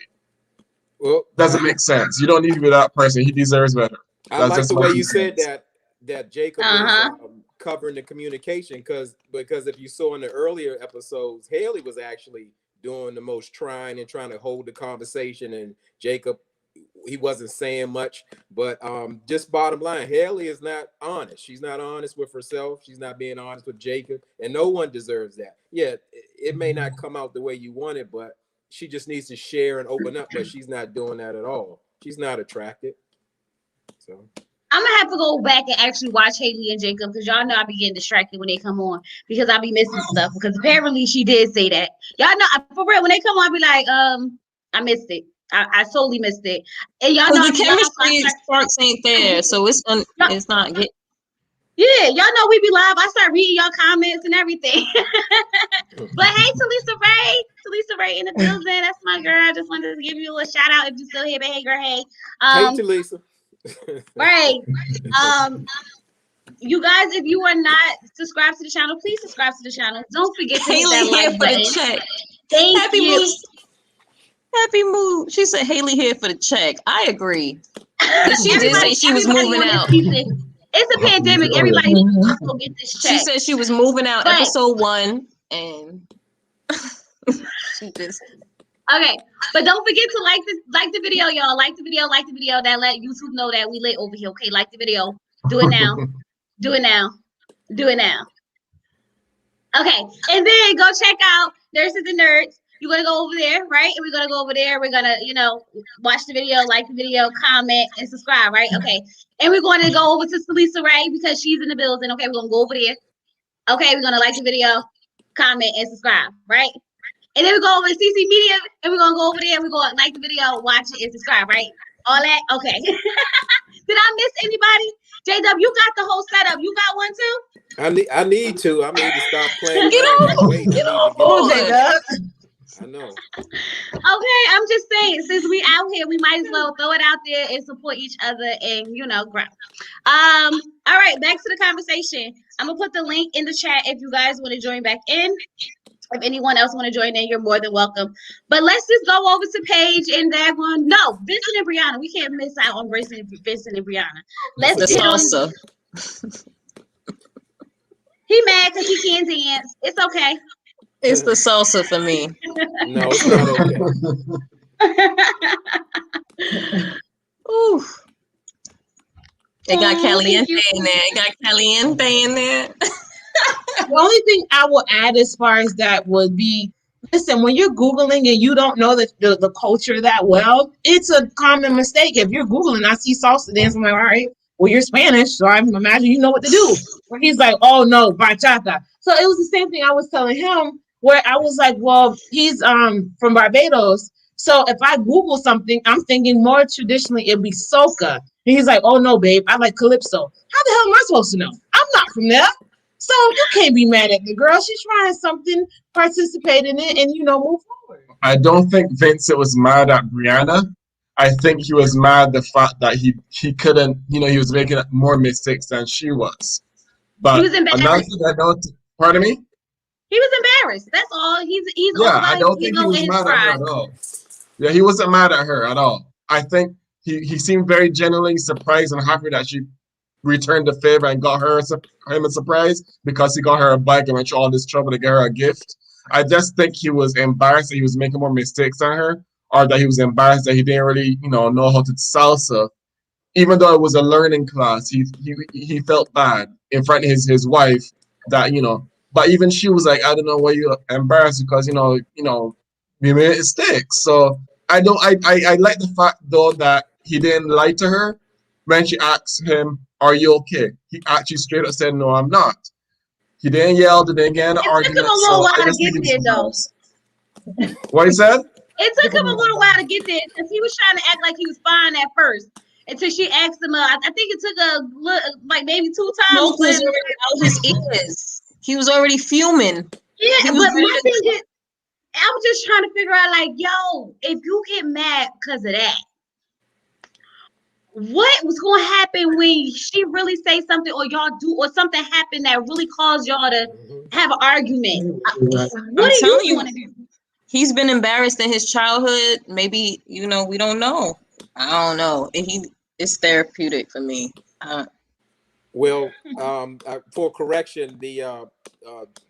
Speaker 4: Well,
Speaker 6: Doesn't make sense. You don't need to be that person. He deserves better.
Speaker 4: I
Speaker 6: That's
Speaker 4: like
Speaker 6: just
Speaker 4: the
Speaker 6: my
Speaker 4: way
Speaker 6: 2
Speaker 4: you said
Speaker 6: cents.
Speaker 4: that Jacob
Speaker 1: Uh-huh.
Speaker 4: was covering the communication because if you saw in the earlier episodes, Haley was actually doing the most trying and trying to hold the conversation, and Jacob, he wasn't saying much. But just bottom line, Haley is not honest. She's not honest with herself. She's not being honest with Jacob, and no one deserves that. Yeah, it may not come out the way you want it, but she just needs to share and open up. But she's not doing that at all. She's not attracted. So
Speaker 1: I'm gonna have to go back and actually watch Haley and Jacob because y'all know I be getting distracted when they come on because I be missing stuff because apparently she did say that. Y'all know for real when they come on, I be like, I missed it. I totally missed it. And y'all know
Speaker 3: Because
Speaker 1: I
Speaker 3: the
Speaker 1: be live. So
Speaker 3: chemistry sparks ain't there, so it's not get.
Speaker 1: yeah, y'all know we be live. I start reading y'all comments and everything. But hey, Talisa Ray in the building. That's my girl. I just wanted to give you a shout out if you're still here. But hey, girl, hey.
Speaker 4: hey, Talisa.
Speaker 1: Right. You guys, if you are not subscribed to the channel, please subscribe to the channel. Don't forget to hit
Speaker 3: Haley
Speaker 1: that
Speaker 3: here
Speaker 1: like
Speaker 3: for
Speaker 1: button.
Speaker 3: the check.
Speaker 1: Thank
Speaker 3: Happy
Speaker 1: you.
Speaker 3: mood. Happy mood. She said Haley here for the check. I agree. And she did say she was moving
Speaker 1: on this
Speaker 3: out.
Speaker 1: season. It's a pandemic. Everybody needs to go get this
Speaker 3: She
Speaker 1: check.
Speaker 3: said she was moving out
Speaker 1: But-
Speaker 3: episode 1, and she just
Speaker 1: Okay, but don't forget to like the video, y'all. Like the video. That let YouTube know that we lit over here. Okay, like the video. Do it now. Do it now. Do it now. Okay, and then go check out Nurses and Nerds. You're gonna go over there, right? And we're gonna go over there. We're gonna, watch the video, like the video, comment, and subscribe, right? Okay. And we're going to go over to Talisa Ray because she's in the building. Okay, we're gonna go over there. Okay, we're gonna like the video, comment, and subscribe, right? And then we go over to CC Media, and we're gonna go over there. And we're gonna like the video, watch it, and subscribe, right? All that, okay. Did I miss anybody? JW, you got the whole setup. You got one too?
Speaker 4: I need to stop playing.
Speaker 3: get
Speaker 4: around.
Speaker 3: on.
Speaker 4: I know.
Speaker 1: Okay, I'm just saying, since we out here, we might as well throw it out there and support each other and grow. All right, back to the conversation. I'm gonna put the link in the chat if you guys want to join back in. If anyone else want to join in, you're more than welcome. But let's just go over to Paige and that one. No, Vincent and Brianna. We can't miss out on Vincent and Brianna. Let's
Speaker 3: The
Speaker 1: get on.
Speaker 3: salsa.
Speaker 1: He mad because he can't dance. It's okay.
Speaker 3: It's the salsa for me.
Speaker 4: No, it's not okay.
Speaker 3: Ooh. They got
Speaker 1: thank
Speaker 3: caliente
Speaker 1: you.
Speaker 3: in there. Got caliente in there.
Speaker 5: The only thing I will add as far as that would be, listen, when you're Googling and you don't know the culture that well, it's a common mistake. If you're Googling, I see salsa dance, I'm like, all right, well, you're Spanish, so I imagine you know what to do. Where he's like, oh, no, bachata. So it was the same thing I was telling him, where I was like, well, he's from Barbados. So if I Google something, I'm thinking more traditionally it'd be soca. And he's like, oh, no, babe, I like calypso. How the hell am I supposed to know? I'm not from there. So you can't be mad at the girl. She's trying something, participate in it, and move forward.
Speaker 6: I don't think Vincent was mad at Brianna. I think he was mad the fact that he couldn't, he was making more mistakes than she was. But
Speaker 1: He was embarrassed.
Speaker 6: another thing I don't, pardon me?
Speaker 1: He was embarrassed. That's all. He's
Speaker 6: Yeah, I don't think he was mad at her at all. Yeah, he wasn't mad at her at all. I think he seemed very genuinely surprised and happy that she returned the favor and got him a surprise because he got her a bike and went through all this trouble to get her a gift. I just think he was embarrassed that he was making more mistakes than her, or that he was embarrassed that he didn't really, know how to salsa. Even though it was a learning class, he felt bad in front of his wife that, but even she was like, I don't know why you're embarrassed because, we made mistakes. So I like the fact though that he didn't lie to her. When she asked him, "Are you okay?" He actually straight up said, "No, I'm not." He didn't yell, they didn't get in an
Speaker 1: It took him
Speaker 6: argument,
Speaker 1: a
Speaker 6: so
Speaker 1: little while
Speaker 6: I
Speaker 1: to
Speaker 6: just
Speaker 1: get
Speaker 6: think it's
Speaker 1: there, though.
Speaker 6: what he said?
Speaker 1: It took him a little while to get there because he was trying to act like he was fine at first until she asked him. I think it took like maybe 2 times.
Speaker 3: Smoke was already out his ears. He was already fuming.
Speaker 1: Yeah,
Speaker 3: He was
Speaker 1: but my
Speaker 3: ready to
Speaker 1: thing is, I was just trying to figure out, like, yo, if you get mad because of that, what was going to happen when she really say something or y'all do or something happen that really caused y'all to have an argument? What are you
Speaker 3: telling you.
Speaker 1: going to do?
Speaker 3: He's been embarrassed in his childhood. Maybe, we don't know. I don't know. It's therapeutic for me.
Speaker 4: Well, for correction, the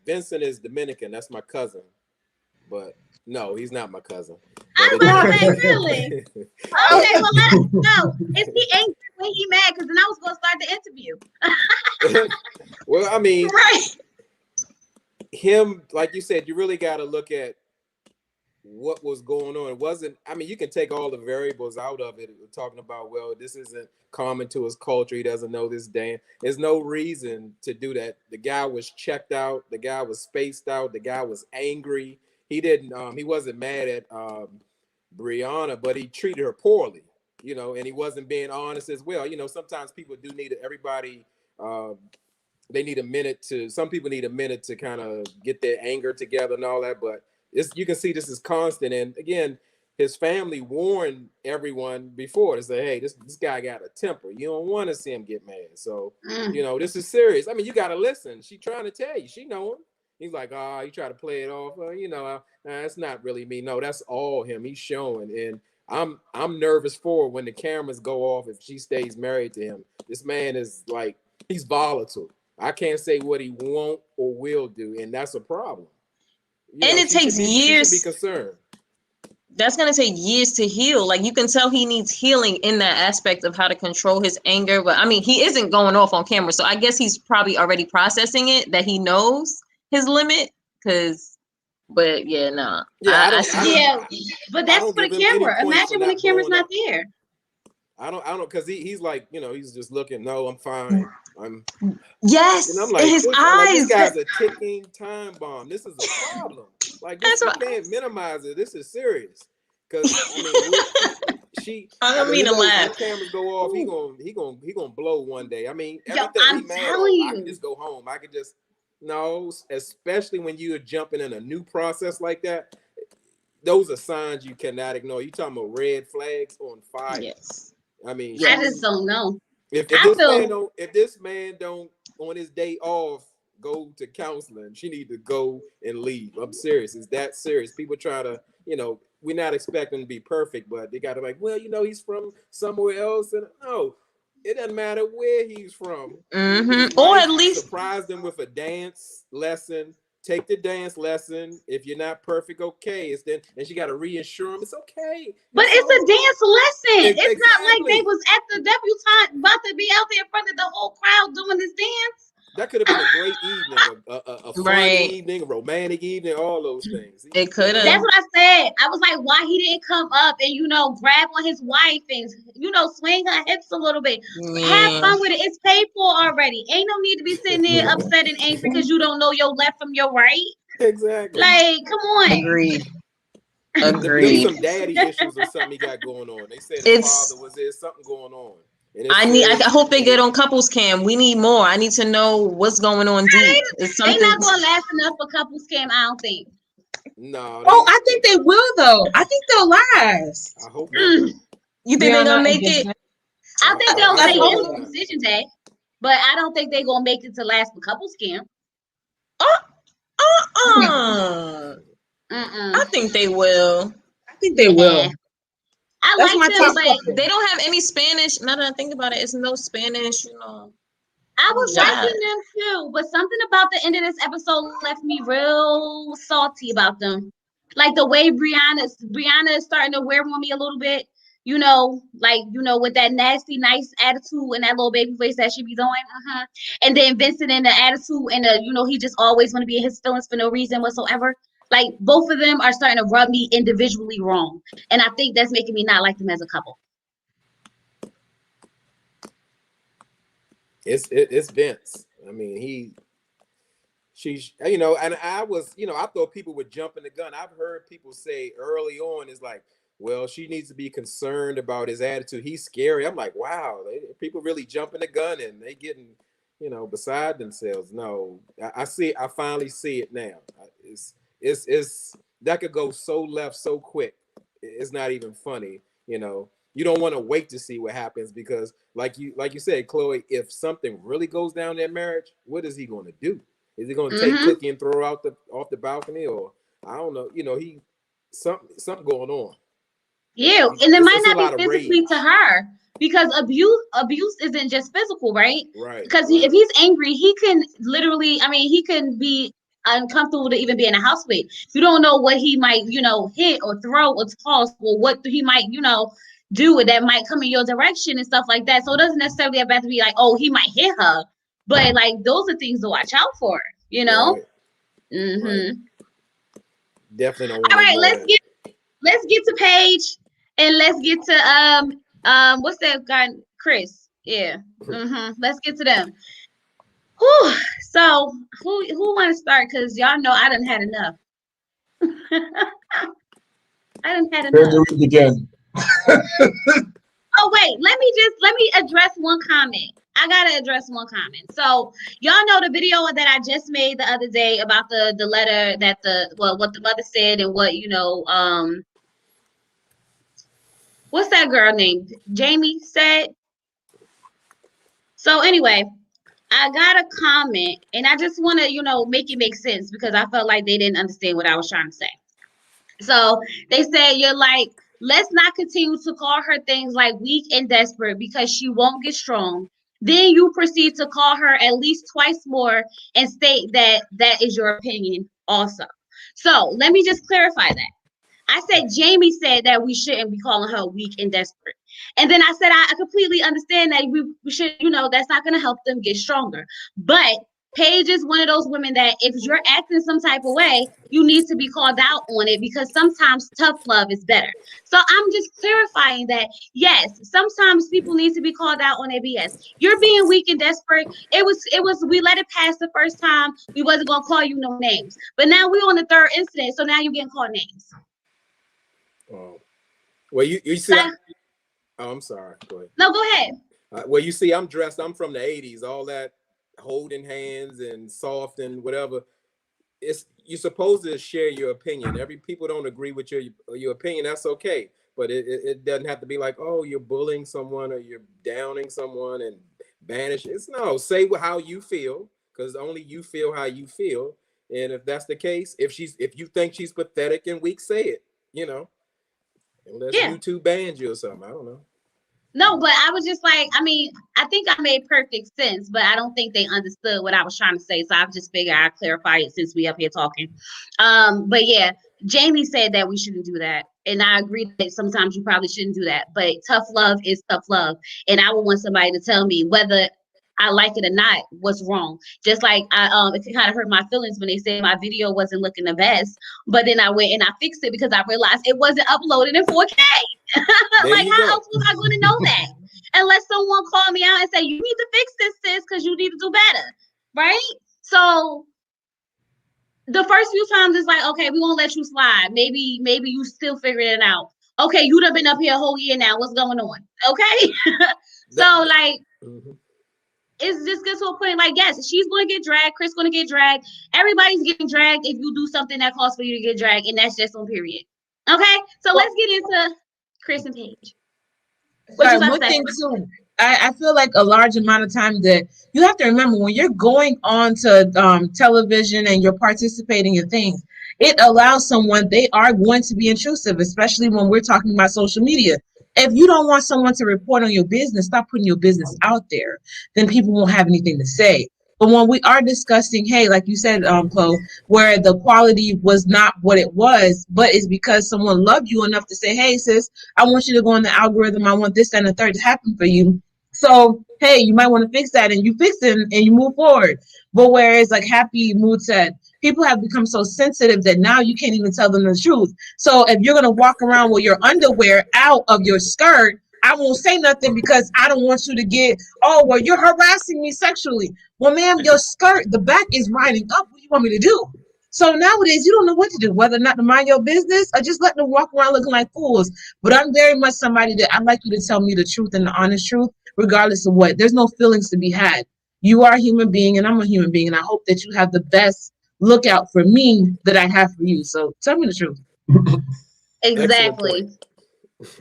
Speaker 4: Vincent is Dominican. That's my cousin, but no, he's not my cousin.
Speaker 1: I was about to say, really? Okay, well, let us know. Is he angry when he mad? Because then I was going to start the interview.
Speaker 4: Well, I mean,
Speaker 1: right.
Speaker 4: Him, like you said, you really got to look at what was going on. It wasn't, I mean, you can take all the variables out of it. We're talking about, well, this isn't common to his culture. He doesn't know this dance. There's no reason to do that. The guy was checked out. The guy was spaced out. The guy was angry. He wasn't mad at Brianna, but he treated her poorly, and he wasn't being honest as well. Sometimes people do need everybody. They need a minute some people need a minute to kind of get their anger together and all that. But you can see this is constant. And again, his family warned everyone before to say, hey, this guy got a temper. You don't want to see him get mad. So, this is serious. I mean, you got to listen. She trying to tell you. She know him. He's like, you try to play it off. That's not really me. No, that's all him. He's showing. And I'm nervous for when the cameras go off if she stays married to him. This man is like, he's volatile. I can't say what he won't or will do, and that's a problem.
Speaker 3: It takes years.
Speaker 4: She should be concerned.
Speaker 3: That's going to take years to heal. Like, you can tell he needs healing in that aspect of how to control his anger. But I mean, he isn't going off on camera. So I guess he's probably already processing it, that he knows his limit. But yeah, nah.
Speaker 4: Yeah,
Speaker 1: but that's for the camera. Imagine when the camera's not there.
Speaker 4: I don't, because he's like, he's just looking. No, I'm fine.
Speaker 3: Yes,
Speaker 4: and I'm like,
Speaker 3: his eyes.
Speaker 4: This guy's a ticking time bomb. This is a problem. Like, this, you can't minimize it. This is serious. Because
Speaker 3: I don't mean to laugh.
Speaker 4: When cameras go off, he gonna blow one day. I mean, everything
Speaker 1: I'm telling you,
Speaker 4: I can just go home. I can just especially when you're jumping in a new process like that. Those are signs you cannot ignore. You talking about red flags on fire.
Speaker 3: Yes.
Speaker 1: I mean, I just don't know.
Speaker 4: If this man don't on his day off go to counseling, she need to go and leave. I'm serious. It's that serious. People try to, we're not expecting to be perfect, but they got to like, well, he's from somewhere else, and no, it doesn't matter where he's from.
Speaker 3: Mm-hmm. Or at least
Speaker 4: surprise them with a dance lesson. Take the dance lesson. If you're not perfect, okay. And she got to reassure him it's okay.
Speaker 1: But it's a dance lesson. It's not like they was at the debutante about to be out there in front of the whole crowd doing this dance.
Speaker 4: That could have been a great evening, a fun evening, a romantic evening, all those things.
Speaker 3: It could have.
Speaker 1: That's what I said. I was like, why he didn't come up and grab on his wife and swing her hips a little bit. Have fun with it. It's paid for already. Ain't no need to be sitting there upset and angry because you don't know your left from your right.
Speaker 4: Exactly.
Speaker 1: Like, come on.
Speaker 3: Agreed.
Speaker 4: There's some daddy issues or something he got going on. They said his father was there, something going on.
Speaker 3: I hope they get on couples cam. We need more. I need to know what's going on deep.
Speaker 1: They not gonna last enough for couples cam, I don't think.
Speaker 4: No.
Speaker 5: I think they will though. I think they'll last.
Speaker 4: I hope not.
Speaker 3: You think they're gonna make it?
Speaker 1: I think they'll say this on decision day, but I don't think they're gonna make it to last for couples cam.
Speaker 3: I think they will.
Speaker 5: I think they will.
Speaker 1: I like them, but
Speaker 3: they don't have any Spanish. Now that I think about it, it's no Spanish,
Speaker 1: I was liking them too, but something about the end of this episode left me real salty about them. Like the way Brianna is starting to wear on me a little bit, with that nasty, nice attitude and that little baby face that she be doing. And then Vincent and the attitude and he just always want to be in his feelings for no reason whatsoever. Like, both of them are starting to rub me individually wrong. And I think that's making me not like them as a couple.
Speaker 4: It's Vince. I mean, she's, you know, and I was, you know, I thought people were jumping the gun. I've heard people say early on, it's like, well, she needs to be concerned about his attitude. He's scary. I'm like, wow, people really jumping the gun and they getting, you know, beside themselves. No, I see. I finally see it now. It's that could go so left so quick. It's not even funny. You know, you don't want to wait to see what happens because, like you said, Chloe, if something really goes down in their marriage, what is he going to do? Is he going to take Cookie and throw her off the balcony, or I don't know? You know, something going on.
Speaker 1: Yeah, and it might not be physically to her because abuse isn't just physical, right?
Speaker 4: Right.
Speaker 1: Because if he's angry, he can literally, I mean, he can be uncomfortable to even be in a house with. You don't know what he might, you know, hit or throw or toss, or what he might, you know, do that might come in your direction and stuff like that. So it doesn't necessarily have to be like, oh, he might hit her, but like those are things to watch out for, you know.
Speaker 4: Right. Right. Definitely don't want.
Speaker 1: All right, let's get to Paige, and let's get to what's that guy, Chris? Yeah. Let's get to them. Whew. So who want to start? Because y'all know I done had enough. I done had enough.
Speaker 6: Where do we begin?
Speaker 1: Oh wait, let me address one comment. I gotta address one comment. So y'all know the video that I just made the other day about the letter that what the mother said and what, you know, what's that girl named? Jamie said. So anyway, I got a comment and I just want to, you know, make it make sense because I felt like they didn't understand what I was trying to say. So they said, you're like, let's not continue to call her things like weak and desperate because she won't get strong. Then you proceed to call her at least twice more and state that that is your opinion also. So let me just clarify that. I said Jamie said that we shouldn't be calling her weak and desperate. And then I said I completely understand that we should, you know, that's not going to help them get stronger. But Paige is one of those women that if you're acting some type of way, you need to be called out on it because sometimes tough love is better. So I'm just clarifying that, yes, sometimes people need to be called out on their BS. You're being weak and desperate. It was we let it pass the first time. We wasn't going to call you no names. But now we're on the third incident, so now you're getting called names.
Speaker 4: Oh. Well, you see, I'm sorry. Go ahead.
Speaker 1: No, go ahead.
Speaker 4: Well, you see, I'm from the 80s, all that holding hands and soft and whatever. You're supposed to share your opinion. People don't agree with your opinion. That's okay. But it doesn't have to be like, oh, you're bullying someone or you're downing someone and banishing. Say how you feel, because only you feel how you feel. And if that's the case, if you think she's pathetic and weak, say it, you know. Unless YouTube bans you or something. I don't know.
Speaker 1: No, but I was just like, I mean, I think I made perfect sense, but I don't think they understood what I was trying to say. So I just figured I'd clarify it since we up here talking. But yeah, Jamie said that we shouldn't do that. And I agree that sometimes you probably shouldn't do that. But tough love is tough love. And I would want somebody to tell me whether I like it or not, what's wrong. Just like it kind of hurt my feelings when they said my video wasn't looking the best, but then I went and I fixed it because I realized it wasn't uploaded in 4K. Like how else was I going to know that? Unless someone called me out and said, you need to fix this, sis, because you need to do better, right? So the first few times it's like, okay, we won't let you slide. Maybe you still figuring it out. Okay, you'd have been up here a whole year now. What's going on? Okay. So like, it's just get to a point like, yes, she's going to get dragged. Chris going to get dragged. Everybody's getting dragged if you do something that calls for you to get dragged, and that's just on period. Okay, so let's get into Chris and Paige.
Speaker 5: Sorry, one thing too, I feel like a large amount of time that you have to remember when you're going on to television and you're participating in things, it allows someone, they are going to be intrusive, especially when we're talking about social media. If you don't want someone to report on your business, stop putting your business out there. Then people won't have anything to say. But when we are discussing, hey, like you said, Chloe, where the quality was not what it was, but it's because someone loved you enough to say, hey, sis, I want you to go on the algorithm. I want this, that, and the third to happen for you. So, hey, you might want to fix that, and you fix it and you move forward. But whereas, like Happy Mood said, people have become so sensitive that now you can't even tell them the truth. So if you're going to walk around with your underwear out of your skirt, I won't say nothing because I don't want you to get, oh, well, you're harassing me sexually. Well, ma'am, your skirt, the back is riding up. What do you want me to do? So nowadays, you don't know what to do, whether or not to mind your business or just let them walk around looking like fools. But I'm very much somebody that I'd like you to tell me the truth and the honest truth, regardless of what. There's no feelings to be had. You are a human being, and I'm a human being, and I hope that you have the best lookout for me that I have for you. So tell me the truth.
Speaker 4: Excellent point.
Speaker 1: Exactly.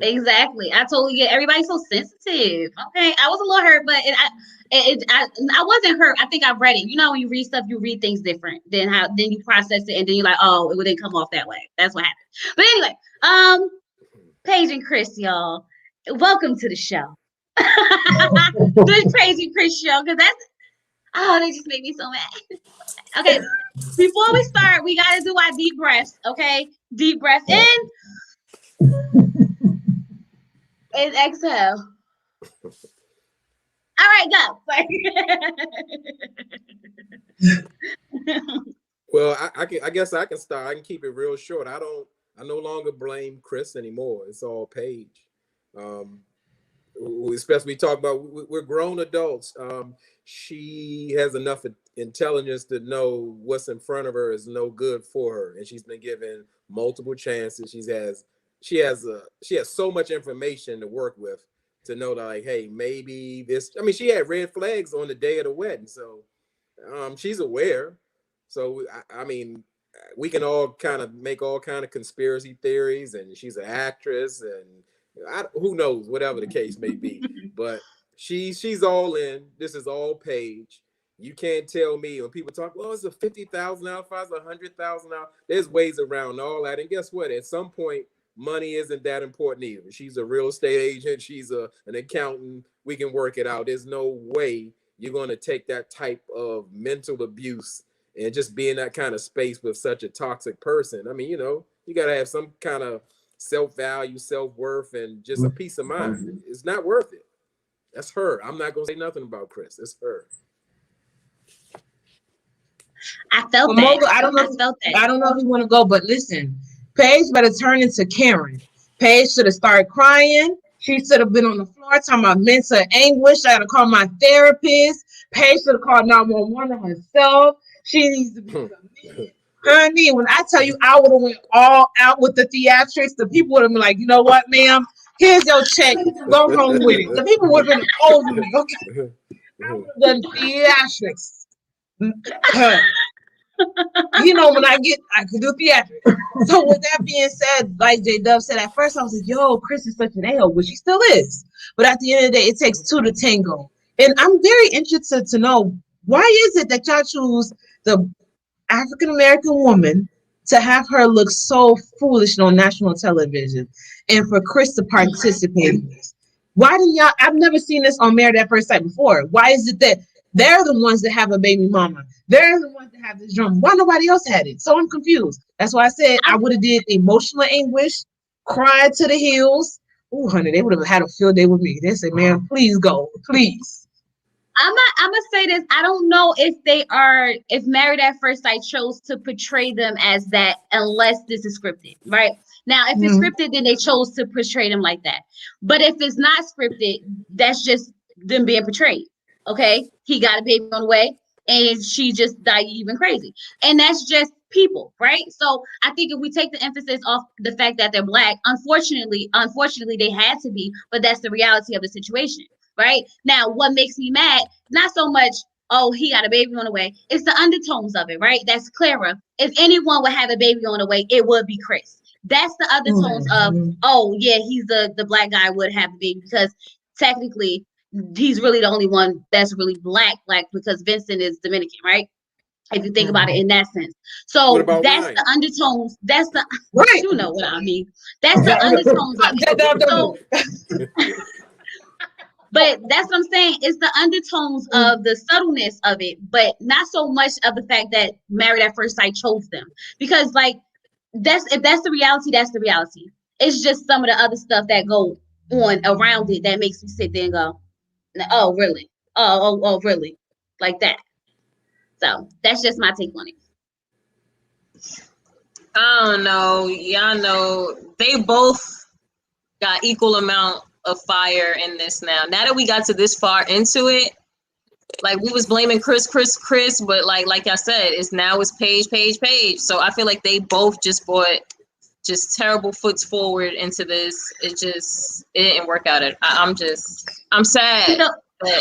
Speaker 1: Exactly. I totally get everybody's so sensitive. Okay. I was a little hurt, but I wasn't hurt. I think I read it. You know, when you read stuff, you read things different than how then you process it and then you're like, oh, it didn't come off that way. That's what happened. But anyway, Paige and Chris, y'all, welcome to the show. The Paige and Chris show, because they just made me so mad. Okay. Before we start, we gotta do our deep breaths. Okay. Deep breath in. And exhale. All right, go.
Speaker 4: Well, I guess I can start. I can keep it real short. I no longer blame Chris anymore. It's all Paige. Especially we talk about we're grown adults. She has enough intelligence to know what's in front of her is no good for her, and she's been given multiple chances. She has so much information to work with to know that, like, hey, maybe this. I mean, she had red flags on the day of the wedding, so she's aware. So I mean, we can all kind of make all kind of conspiracy theories, and she's an actress, and who knows, whatever the case may be. But she's all in. This is all Paige. You can't tell me when people talk, well, it's a $50,000 fine, it's $100,000. There's ways around all that. And guess what? At some point, money isn't that important either. She's a real estate agent. She's an accountant. We can work it out. There's no way you're going to take that type of mental abuse and just be in that kind of space with such a toxic person. I mean, you got to have some kind of self-value, self-worth, and just a peace of mind. It's not worth it. That's her. I'm not going to say nothing about Chris. It's her.
Speaker 1: I felt
Speaker 5: Well,
Speaker 1: that.
Speaker 5: Mogul, I don't know if you want to go, but listen, Paige better turn into Karen. Paige should have started crying. She should have been on the floor talking about mental anguish. I got to call my therapist. Paige should have called 911 herself. She needs to be submitted. Honey, when I tell you I would have went all out with the theatrics, the people would have been like, you know what, ma'am? Here's your check. Go home with it. The people would have been over me. Okay. I would have done theatrics. When I could do theatrics. So with that being said, like J Dub said, at first I was like, yo, Chris is such an a-hole, which he still is. But at the end of the day, it takes two to tango. And I'm very interested to know, why is it that y'all choose the African-American woman to have her look so foolish on national television and for Chris to participate in this? Why didn't y'all, I've never seen this on Married at First Sight before. Why is it that they're the ones that have a baby mama? They're the ones that have this drama. Why nobody else had it? So I'm confused. That's why I said I would have did emotional anguish, cried to the hills. Oh, honey, they would have had a field day with me. They said, man, please go, please.
Speaker 1: I'm gonna say this. I don't know if Married at First Sight chose to portray them as that, unless this is scripted, right? Now, if it's scripted, then they chose to portray them like that. But if it's not scripted, that's just them being portrayed. Okay, he got a baby on the way, and she just died even crazy, and that's just people, right? So I think if we take the emphasis off the fact that they're Black, unfortunately, they had to be, but that's the reality of the situation. Right now, what makes me mad, not so much, oh, he got a baby on the way. It's the undertones of it, right? That's Clara. If anyone would have a baby on the way, it would be Chris. That's the undertones of, oh, yeah, he's the Black guy would have a baby, because technically he's really the only one that's really black because Vincent is Dominican, right? If you think about it in that sense. So that's the undertones. That's the, right. You know what I mean. That's the undertones of it. So, but that's what I'm saying. It's the undertones of the subtleness of it, but not so much of the fact that Married at First Sight chose them. Because if that's the reality, that's the reality. It's just some of the other stuff that go on around it that makes me sit there and go, oh, really? Oh, really? Like that. So that's just my take on it.
Speaker 3: I don't know. Y'all know they both got equal amount a fire in this now. Now that we got to this far into it, like we was blaming Chris, but like I said, it's Paige. So I feel like they both just brought just terrible foots forward into this. It didn't work out. I'm sad.
Speaker 1: You know,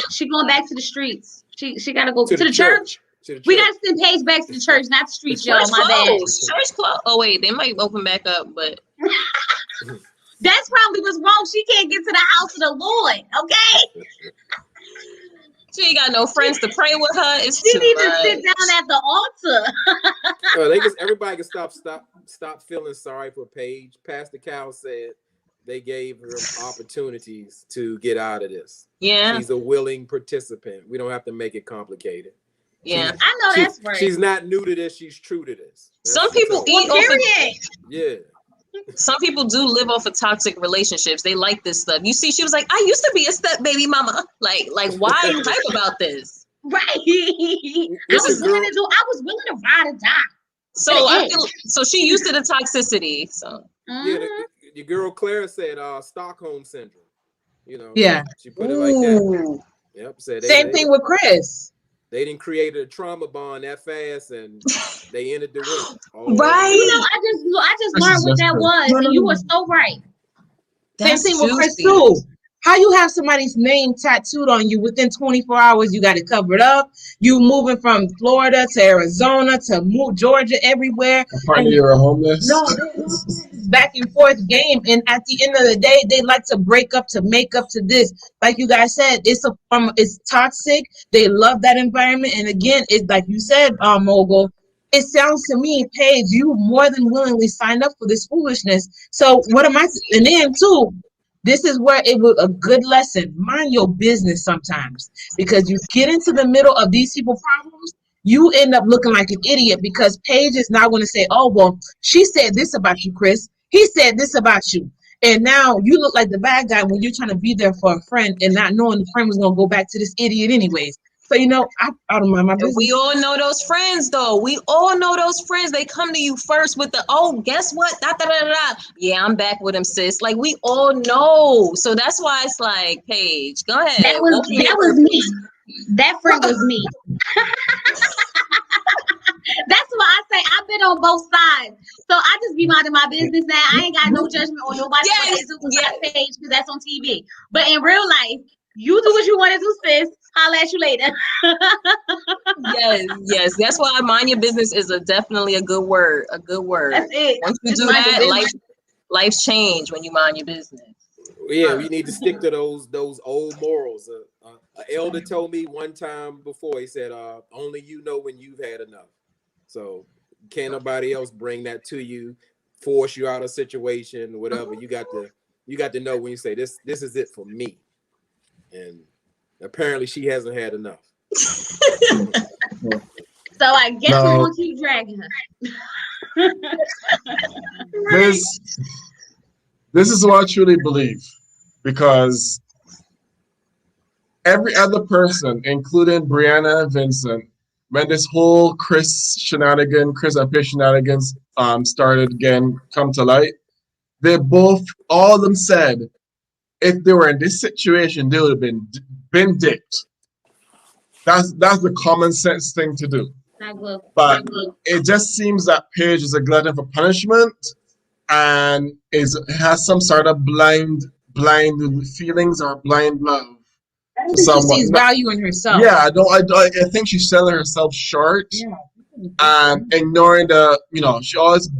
Speaker 1: she going back to the streets. She gotta go to the church. We gotta send Paige back to the church, not the streets, y'all. My bad.
Speaker 3: Church closed. Oh wait, they might open back up, but
Speaker 1: that's probably what's wrong. She can't get to the house of the Lord. Okay.
Speaker 3: She ain't got no friends to pray with her. She
Speaker 1: needs to sit down at the altar.
Speaker 4: Everybody can stop feeling sorry for Paige. Pastor Cal said they gave her opportunities to get out of this.
Speaker 3: Yeah.
Speaker 4: She's a willing participant. We don't have to make it complicated.
Speaker 3: Yeah.
Speaker 1: I know that's right.
Speaker 4: She's not new to this. She's true to this.
Speaker 3: Some people eat off of,
Speaker 4: yeah.
Speaker 3: Some people do live off of toxic relationships. They like this stuff. You see, she was like, I used to be a step baby mama. Like why are you hype about this?
Speaker 1: Right. I was willing to ride or die.
Speaker 3: So she used to the toxicity. So
Speaker 4: yeah, the girl Clara said Stockholm syndrome. You know, she put it like that. Yep.
Speaker 5: Same thing with Chris.
Speaker 4: They didn't create a trauma bond that fast, and they ended the ring.
Speaker 3: Right.
Speaker 1: You know, I just learned what that was. And you were so right.
Speaker 5: Same thing with Chris too. How you have somebody's name tattooed on you within 24 hours? You got it covered up. You moving from Florida to Arizona to Georgia, everywhere.
Speaker 6: Apparently you're homeless.
Speaker 5: No, back and forth game. And at the end of the day, they like to break up to make up to this. Like you guys said, it's toxic. They love that environment. And again, it's like you said, Mogul. It sounds to me, Paige, you more than willingly signed up for this foolishness. So what am I? And then too. This is where it was a good lesson. Mind your business sometimes, because you get into the middle of these people's problems, you end up looking like an idiot because Paige is now going to say, oh, well, she said this about you, Chris. He said this about you. And now you look like the bad guy when you're trying to be there for a friend and not knowing the friend was going to go back to this idiot anyways. So, you know, I don't mind my business.
Speaker 3: We all know those friends, though. We all know those friends. They come to you first with the, oh, guess what? Da, da, da, da. Yeah, I'm back with him, sis. Like, we all know. So that's why it's like, Paige, go ahead.
Speaker 1: That was me. That friend was me. That's why I say I've been on both sides. So I just be minding my business now. I ain't got no judgment on nobody. Page because that's on TV. But in real life, you do what you want to do, sis. I'll at you later.
Speaker 3: Yes. That's why mind your business is definitely a good word. A good word.
Speaker 1: That's it.
Speaker 3: Once you do that, life's change when you mind your business.
Speaker 4: Yeah, we need to stick to those old morals. An elder told me one time before, he said, only you know when you've had enough. So can't nobody else bring that to you, force you out of a situation, whatever. You got to know when you say this is it for me. And apparently she hasn't had enough.
Speaker 1: So I guess we're gonna keep dragging her.
Speaker 6: This is what I truly believe, because every other person, including Brianna and Vincent, when this whole Chris and Paige shenanigans started again come to light, all of them said, if they were in this situation, they would have been dicked. That's the common sense thing to do. But it just seems that Paige is a glutton for punishment and has some sort of blind feelings or blind love.
Speaker 5: She sees value in herself.
Speaker 6: Yeah, I think she's selling herself short. Yeah. And ignoring she always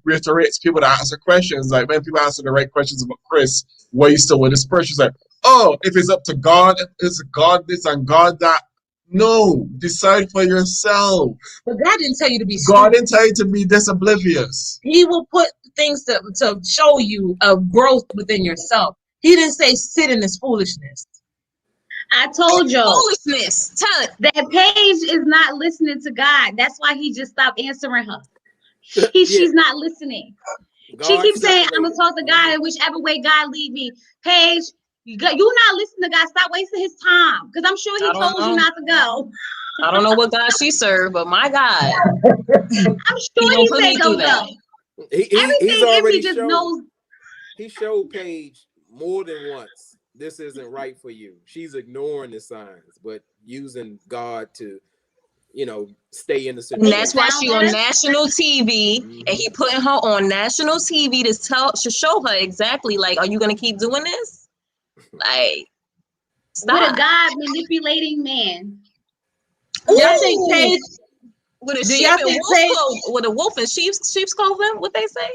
Speaker 6: reiterates people that answer questions. Like when people answer the right questions about Chris, why you still with this person? She's like, oh, if it's up to God, it's God this and God that. No, decide for yourself.
Speaker 5: But God didn't tell you to be
Speaker 6: God didn't tell you to be this oblivious.
Speaker 5: He will put things to show you a growth within yourself. He didn't say sit in this foolishness.
Speaker 1: I told you
Speaker 3: foolishness. Tell it.
Speaker 1: That Paige is not listening to God. That's why he just stopped answering her. She's not listening. She keeps saying, I'm gonna talk to God in whichever way God lead me. Paige, you're not listening to God. Stop wasting his time. Because I'm sure he told you not to go.
Speaker 3: I don't know what God she served, but my God.
Speaker 1: I'm sure he said go.
Speaker 4: He's already knows. He showed Paige, more than once, this isn't right for you. She's ignoring the signs, but using God to, stay in the
Speaker 3: And that's
Speaker 4: situation.
Speaker 3: why
Speaker 1: Sound
Speaker 3: she on
Speaker 1: better?
Speaker 3: national TV, and he putting her on national TV to show her exactly, like, are you gonna keep doing this? Like,
Speaker 1: With a
Speaker 3: stop.
Speaker 1: God manipulating man.
Speaker 5: Do y'all
Speaker 1: Okay.
Speaker 5: think
Speaker 3: Ooh,
Speaker 5: Paige?
Speaker 3: with a
Speaker 5: Do
Speaker 3: sheep
Speaker 5: y'all
Speaker 3: and
Speaker 5: think
Speaker 3: wolf
Speaker 5: Paige?
Speaker 3: clothing, with a wolf and sheep's clothing. What they say?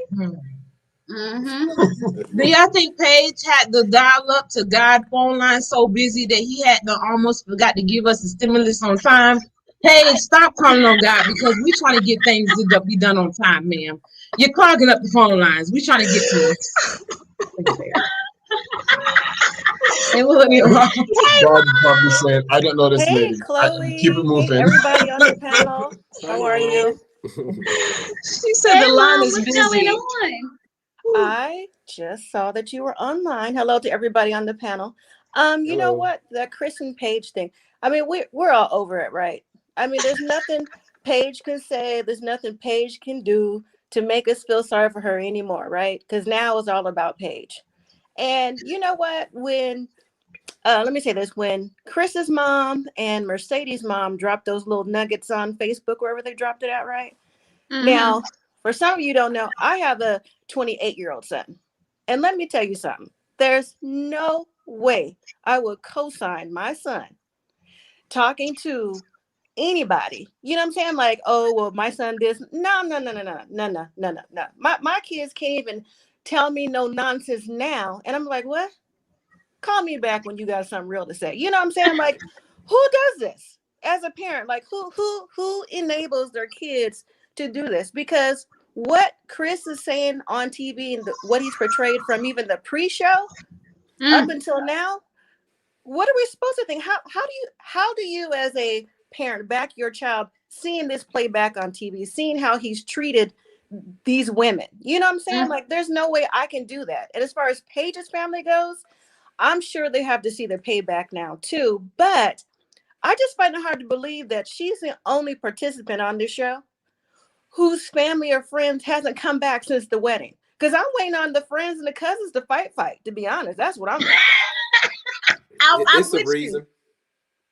Speaker 1: Mm-hmm.
Speaker 5: Do y'all think Paige had the dial up to God phone line so busy that he had to almost forgot to give us the stimulus on time? Paige, stop calling on God because we trying to get things to be done on time, ma'am. You're clogging up the phone lines. We trying to get to them. And we'll be wrong.
Speaker 6: God probably said, I don't know this
Speaker 7: Hey,
Speaker 6: lady. Keep it
Speaker 7: Chloe. Hey,
Speaker 6: moving.
Speaker 7: everybody on the panel. How are
Speaker 1: Hey,
Speaker 7: you?
Speaker 3: She said
Speaker 1: hey,
Speaker 3: the line
Speaker 1: Mom,
Speaker 3: is
Speaker 1: what's going
Speaker 3: busy.
Speaker 1: on?
Speaker 7: I just saw that you were online. Hello to everybody on the panel. You know
Speaker 4: Hello.
Speaker 7: what? The Chris and Paige thing. I mean, we're all over it, right? I mean, there's nothing Paige can say, there's nothing Paige can do to make us feel sorry for her anymore, right? Because now it's all about Paige. And you know what? When let me say this, when Chris's mom and Mercedes' mom dropped those little nuggets on Facebook, wherever they dropped it at, right?
Speaker 1: Mm-hmm.
Speaker 7: Now, for some of you don't know, I have a 28-year-old son. And let me tell you something. There's no way I would co-sign my son talking to anybody. You know what I'm saying? Like, oh, well, my son this. No, no, no, no, no, no, no, no, no, no. My kids can't even tell me no nonsense now. And I'm like, what? Call me back when you got something real to say. You know what I'm saying? Like, who does this as a parent? Like, who enables their kids to do this? Because what Chris is saying on TV and what he's portrayed from even the pre-show up
Speaker 1: Mm.
Speaker 7: until now, what are we supposed to think? How do you as a parent back your child seeing this play back on TV, seeing how he's treated these women? You know what I'm saying?
Speaker 1: Mm.
Speaker 7: Like, there's no way I can do that. And as far as Paige's family goes, I'm sure they have to see their payback now too, but I just find it hard to believe that she's the only participant on this show whose family or friends hasn't come back since the wedding. Because I'm waiting on the friends and the cousins to fight. To be honest, that's what I'm thinking.
Speaker 1: I'm
Speaker 4: It's a
Speaker 1: with you.
Speaker 4: reason.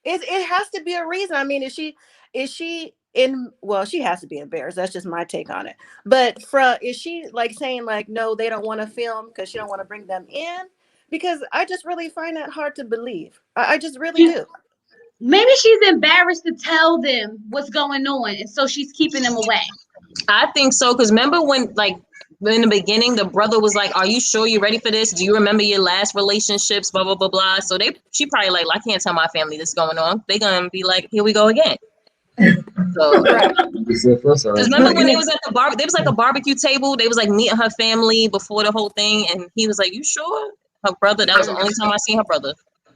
Speaker 7: It has to be a reason. I mean, is she in? Well, she has to be embarrassed. That's just my take on it. But is she like saying like no, they don't want to film because she don't want to bring them in? Because I just really find that hard to believe. I just really
Speaker 1: She,
Speaker 7: do.
Speaker 1: maybe she's embarrassed to tell them what's going on, and so she's keeping them away.
Speaker 3: I think so, because remember when, like, in the beginning, the brother was like, "Are you sure you're ready for this? Do you remember your last relationships?" Blah blah blah blah. So she probably like, "I can't tell my family this going on." They gonna be like, "Here we go again." So,
Speaker 7: Right.
Speaker 6: This is the first
Speaker 3: because
Speaker 6: time.
Speaker 3: remember when they was at the there was like a barbecue table. They was like meeting her family before the whole thing, and he was like, "You sure?" Her brother. That was the
Speaker 1: Mm.
Speaker 3: only time I seen her brother.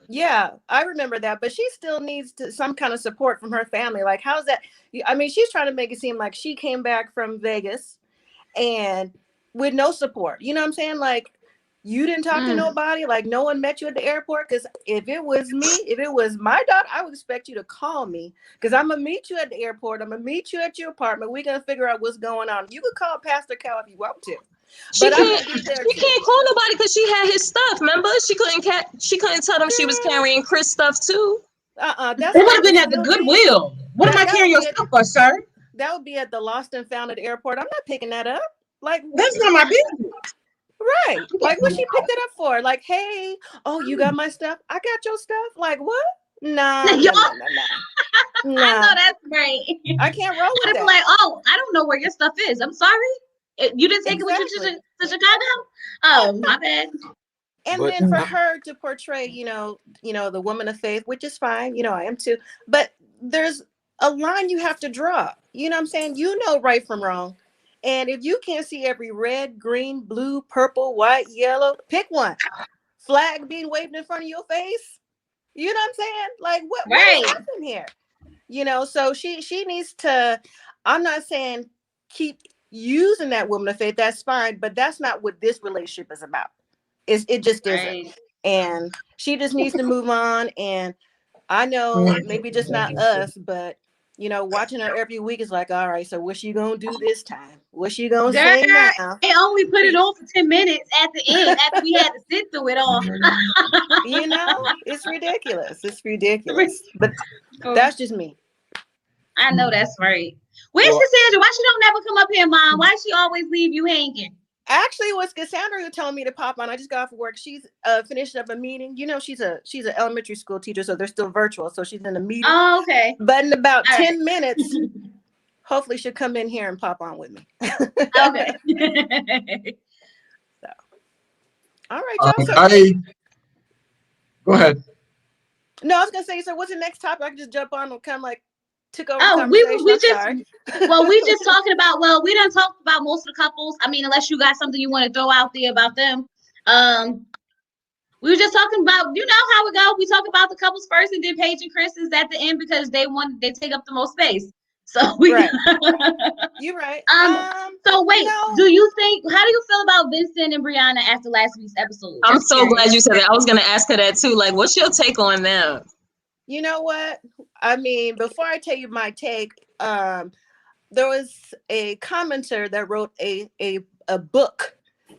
Speaker 7: Yeah, I remember that, but she still needs some kind of support from her family. Like, how's that? I mean, she's trying to make it seem like she came back from Vegas and with no support. You know what I'm saying? Like, you didn't talk to
Speaker 1: Mm.
Speaker 7: nobody. Like, no one met you at the airport. Because if it was me, if it was my daughter, I would expect you to call me because I'm gonna meet you at the airport. I'm gonna meet you at your apartment. We're gonna figure out what's going on. You could call Pastor Cal if you want to,
Speaker 3: She
Speaker 7: but I'm
Speaker 3: can't.
Speaker 7: gonna be there
Speaker 3: She
Speaker 7: too.
Speaker 3: can't call nobody because she had his stuff. Remember, she couldn't tell them she was
Speaker 7: Girl,
Speaker 3: carrying Chris stuff too.
Speaker 5: It
Speaker 7: that's
Speaker 5: would
Speaker 7: that
Speaker 5: have
Speaker 7: would
Speaker 5: been at the
Speaker 7: still be
Speaker 5: Goodwill. What am I
Speaker 7: that would
Speaker 5: carrying your
Speaker 7: be at
Speaker 5: stuff for, sir?
Speaker 7: that would be at the lost and found at the airport. I'm not picking that up. Like,
Speaker 5: That's not my business.
Speaker 7: right. Like, what she picked it up for? Like, hey, oh, you got my stuff? I got your stuff. Like, what? Nah,
Speaker 1: Y'all,
Speaker 7: nah, nah, nah, nah.
Speaker 1: I know
Speaker 7: Nah.
Speaker 1: that's right.
Speaker 7: I can't roll with
Speaker 1: I'd be
Speaker 7: that.
Speaker 1: like, oh, I don't know where your stuff is. I'm sorry. You didn't take it with you
Speaker 7: Exactly.
Speaker 1: to Chicago? Oh, my bad.
Speaker 7: And
Speaker 4: But
Speaker 7: then for her to portray, the woman of faith, which is fine, I am too. But there's a line you have to draw. You know what I'm saying? You know right from wrong. And if you can't see every red, green, blue, purple, white, yellow, pick one. Flag being waved in front of your face. You know what I'm saying? Like what is
Speaker 1: Right.
Speaker 7: happening here? So she needs to, I'm not saying keep using that woman of faith. That's fine, but that's not what this relationship is about. It just isn't.
Speaker 1: Right.
Speaker 7: And she just needs to move on. And I know maybe just not us, but You know, watching her every week is like, all right, so what's she gonna do this time? What's she gonna
Speaker 1: Girl,
Speaker 7: say now?
Speaker 1: they only put it on for 10 minutes at the end after we had to sit through it all.
Speaker 7: You know, it's ridiculous. It's ridiculous. But that's just me.
Speaker 1: I know that's right. Where's
Speaker 4: Well,
Speaker 1: Cassandra? Why she don't never come up here, Mom? Why she always leave you hanging?
Speaker 7: Actually, it was Cassandra who told me to pop on. I just got off of work. She's finishing up a meeting. You know, she's an elementary school teacher, so they're still virtual. So she's in a meeting.
Speaker 1: Oh, okay.
Speaker 7: But in about
Speaker 1: All
Speaker 7: 10 minutes, hopefully she'll come in here and pop on with me.
Speaker 1: Okay.
Speaker 7: So, all right, y'all. So,
Speaker 6: Go ahead.
Speaker 7: no, I was gonna say. So, what's the next topic? I can just jump on and kind of like took over the
Speaker 1: Oh,
Speaker 7: conversation.
Speaker 1: we
Speaker 7: I'm
Speaker 1: just
Speaker 7: sorry.
Speaker 1: we just talking about, we done talked about most of the couples. I mean, unless you got something you want to throw out there about them. We were just talking about, you know how it go. We talk about the couples first, and then Paige and Chris is at the end because they take up the most space. So we
Speaker 7: Right. You're right.
Speaker 1: So wait,
Speaker 7: no.
Speaker 1: how do you feel about Vincent and Brianna after last week's episode?
Speaker 3: I'm
Speaker 1: Just
Speaker 3: so
Speaker 1: curious.
Speaker 3: glad you said that. I was gonna ask her that too. Like, what's your take on them?
Speaker 7: You know what? I mean, before I tell you my take, there was a commenter that wrote a book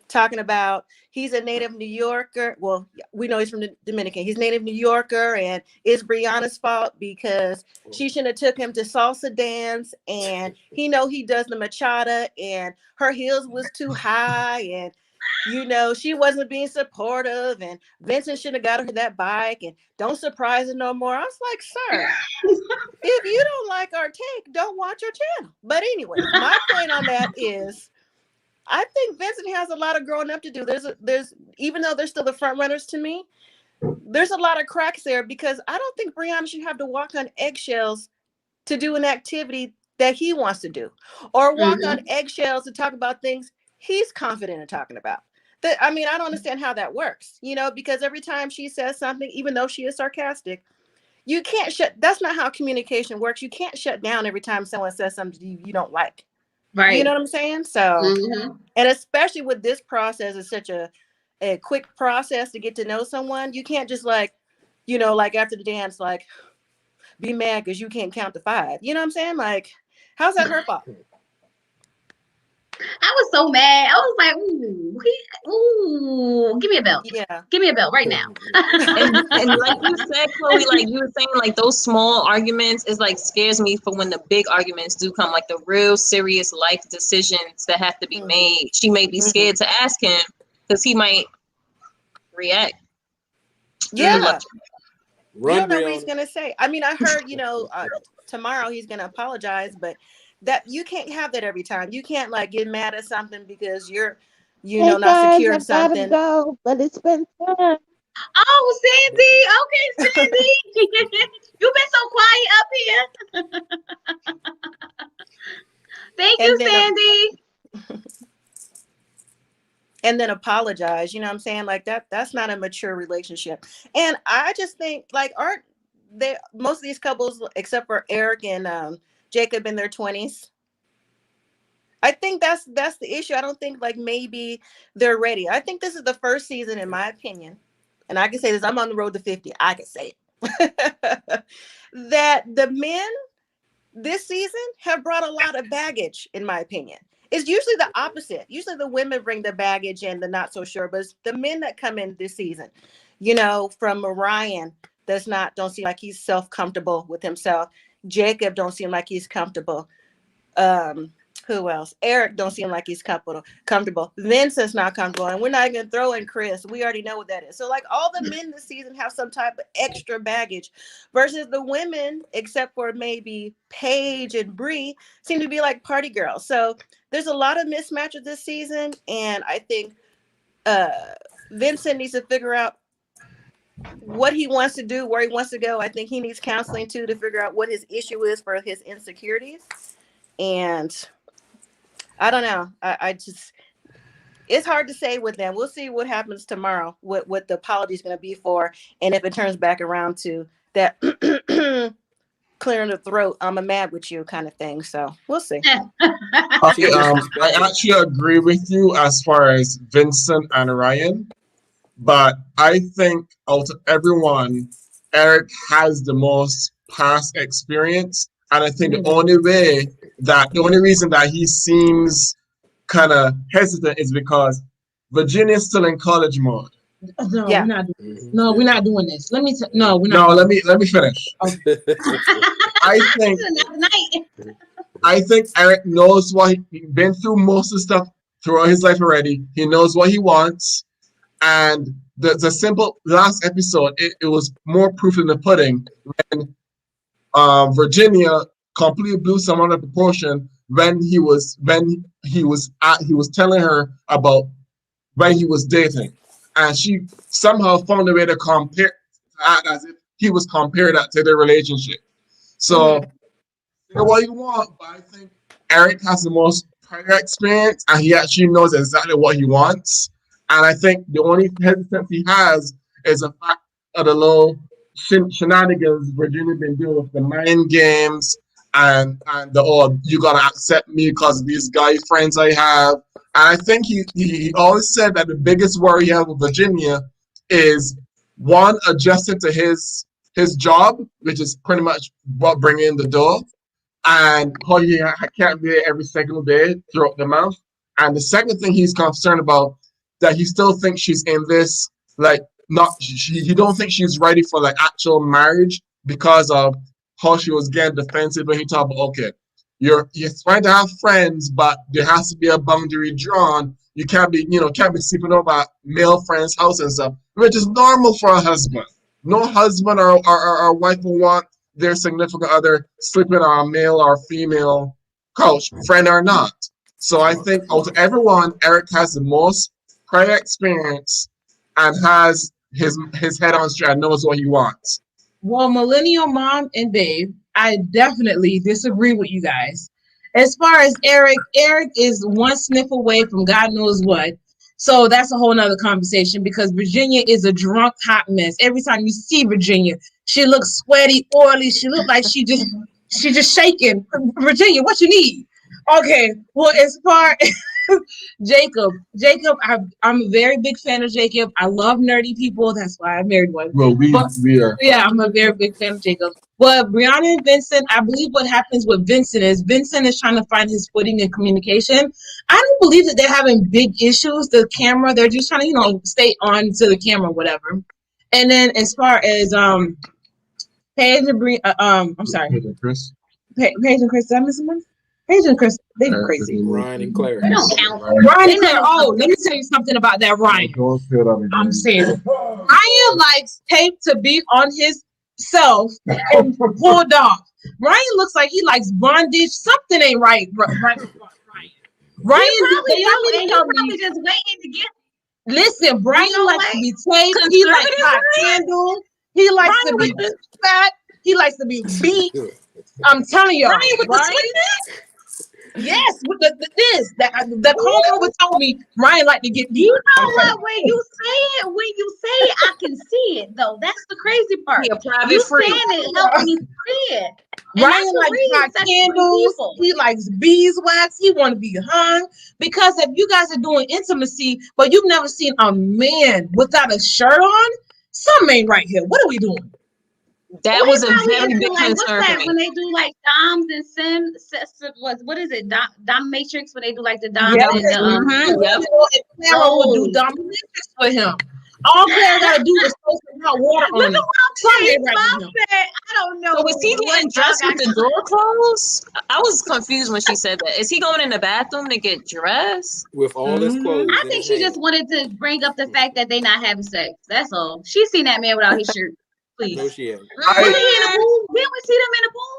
Speaker 7: talking about he's a native New Yorker. Well, we know he's from the Dominican. He's native New Yorker, and it's Brianna's fault because she shouldn't have took him to salsa dance, and he does the machata, and her heels was too high, and she wasn't being supportive, and Vincent should have got her that bike, and don't surprise her no more. I was like, sir, if you don't like our take, don't watch our channel. But anyway, my point on that is I think Vincent has a lot of growing up to do. There's even though they're still the front runners to me, there's a lot of cracks there because I don't think Brianna should have to walk on eggshells to do an activity that he wants to do, or walk on eggshells to talk about things he's confident in talking about. I don't understand how that works, because every time she says something, even though she is sarcastic, you can't that's not how communication works. You can't shut down every time someone says something you don't like.
Speaker 1: Right.
Speaker 7: You know what I'm saying? So, and especially with this process, it's such a quick process to get to know someone. You can't just like after the dance, like be mad because you can't count to 5. You know what I'm saying? Like, how's that her fault?
Speaker 1: I was so mad. I was like, ooh, give me a belt.
Speaker 7: Yeah.
Speaker 1: Give me a belt right now.
Speaker 3: and like you said, Chloe, like you were saying, like those small arguments is like scares me for when the big arguments do come, like the real serious life decisions that have to be made. She may be scared to ask him because he might react.
Speaker 7: Yeah.
Speaker 4: Run,
Speaker 7: you don't know
Speaker 4: Brianna.
Speaker 7: what he's gonna say. I mean, I heard, tomorrow he's gonna apologize, but that you can't have that every time. You can't like get mad at something because you're, not
Speaker 2: guys,
Speaker 7: secure in
Speaker 2: I've gotta
Speaker 7: something.
Speaker 2: go, but it's been fun.
Speaker 1: Oh, Sandy. Okay, Sandy. You've been so quiet up here. Thank you, Sandy.
Speaker 7: And then apologize. You know what I'm saying? Like that's not a mature relationship. And I just think like most of these couples, except for Eric and Jacob in their 20s. I think that's the issue. I don't think like maybe they're ready. I think this is the first season, in my opinion, and I can say this, I'm on the road to 50. I can say it. That the men this season have brought a lot of baggage, in my opinion. It's usually the opposite. Usually the women bring the baggage and the not so sure, but it's the men that come in this season, from Ryan don't seem like he's self-comfortable with himself. Jacob don't seem like he's comfortable. Who else? Eric don't seem like he's comfortable. Vincent's not comfortable. And we're not even throwing Chris. We already know what that is. So like all the men this season have some type of extra baggage versus the women, except for maybe Paige and Bree, seem to be like party girls. So there's a lot of mismatches this season. And I think Vincent needs to figure out what he wants to do, where he wants to go. I think he needs counseling too to figure out what his issue is for his insecurities. And I don't know. I just, it's hard to say with them. We'll see what happens tomorrow, what the apology is going to be for. And if it turns back around to that clearing the throat, I'm mad with you kind of thing. So we'll see.
Speaker 6: I actually agree with you as far as Vincent and Ryan, but I think out of everyone, Eric has the most past experience And I think the only reason that he seems kind of hesitant is because Virginia's still in college mode.
Speaker 5: No,
Speaker 7: Yeah.
Speaker 5: we're not doing this. No, we're not doing this. Let me no, we're
Speaker 6: No,
Speaker 5: not.
Speaker 6: let me finish. I think
Speaker 1: Another night.
Speaker 6: I think Eric knows what he's been through most of the stuff throughout his life already. He knows what he wants. And the simple last episode, it was more proof in the pudding when Virginia completely blew some out of proportion when he was telling her about when he was dating. And she somehow found a way to compare act as if he was comparing that to their relationship. So say what you want, but I think Eric has the most prior experience and he actually knows exactly what he wants. And I think the only hesitance he has is the fact of the little shenanigans Virginia been doing with the mind games and the you gotta accept me because of these guy friends I have. And I think he always said that the biggest worry he has with Virginia is one, adjusting to his job, which is pretty much what bringing in the dough, and how he can't be there every single day throughout the month. And the second thing he's concerned about that he still thinks she's in this like not he don't think she's ready for like actual marriage because of how she was getting defensive when he talked about okay, you're trying to have friends, but there has to be a boundary drawn. You can't be sleeping over at male friends' house and stuff, which is normal for a husband. No husband or wife will want their significant other sleeping on a male or female couch, friend or not. So I think out of everyone, Eric has the most prior experience and has his head on straight and knows what he wants.
Speaker 5: Well, Millennial Mom and Babe, I definitely disagree with you guys. As far as Eric is one sniff away from God knows what. So that's a whole nother conversation because Virginia is a drunk hot mess. Every time you see Virginia, she looks sweaty, oily. She looks like she just shaking. Virginia, what you need? Okay. Well, as far as Jacob, I'm a very big fan of Jacob. I love nerdy people. That's why I married one.
Speaker 6: Well, we are.
Speaker 5: Yeah, I'm a very big fan of Jacob. But Brianna and Vincent, I believe what happens with Vincent is trying to find his footing in communication. I don't believe that they're having big issues. The camera, they're just trying to, stay on to the camera, whatever. And then as far as Paige and I'm sorry.
Speaker 6: Paige and Chris.
Speaker 5: Paige and Chris, did I miss someone? Paige and Chris, they go crazy.
Speaker 4: Ryan and Clara.
Speaker 1: They don't count.
Speaker 5: Ryan and Clara. Oh, let me tell you something about that Ryan. I'm saying Ryan likes tape to be on his self and pulled off. Ryan looks like he likes bondage. Something ain't right. Ryan,
Speaker 1: probably just waiting to get.
Speaker 5: Listen, Brian likes to be taped. He likes hot candles. He likes to be fat. He likes to be beat. I'm telling you, Ryan with the sweetness. Yes, with the caller would tell me Ryan like to get beat.
Speaker 1: You know what? When you say it, I can see it though. That's the crazy part.
Speaker 3: He a private
Speaker 1: You
Speaker 3: freak.
Speaker 1: saying it helps me see it. And
Speaker 5: Ryan likes hot candles. He likes beeswax. He want to be hung. Because if you guys are doing intimacy, but you've never seen a man without a shirt on, something ain't right here. What are we doing?
Speaker 3: That was a very big concern for me.
Speaker 1: When they do like doms and sims, what is it? Dom matrix when they do like the dom.
Speaker 5: Yep.
Speaker 1: And the,
Speaker 3: Yep.
Speaker 5: Clara would do dominatrix for him. All Clara gotta do is throw some hot water on him.
Speaker 1: I don't know.
Speaker 3: So was he getting dressed with the door closed? I was confused when she said that. Is he going in the bathroom to get dressed?
Speaker 4: With all his clothes.
Speaker 1: I think she just wanted to bring up the fact that they not having sex. That's all. She seen that man without his shirt. Please.
Speaker 4: No, she ain't.
Speaker 1: Was he in the pool? Didn't we see them in the pool?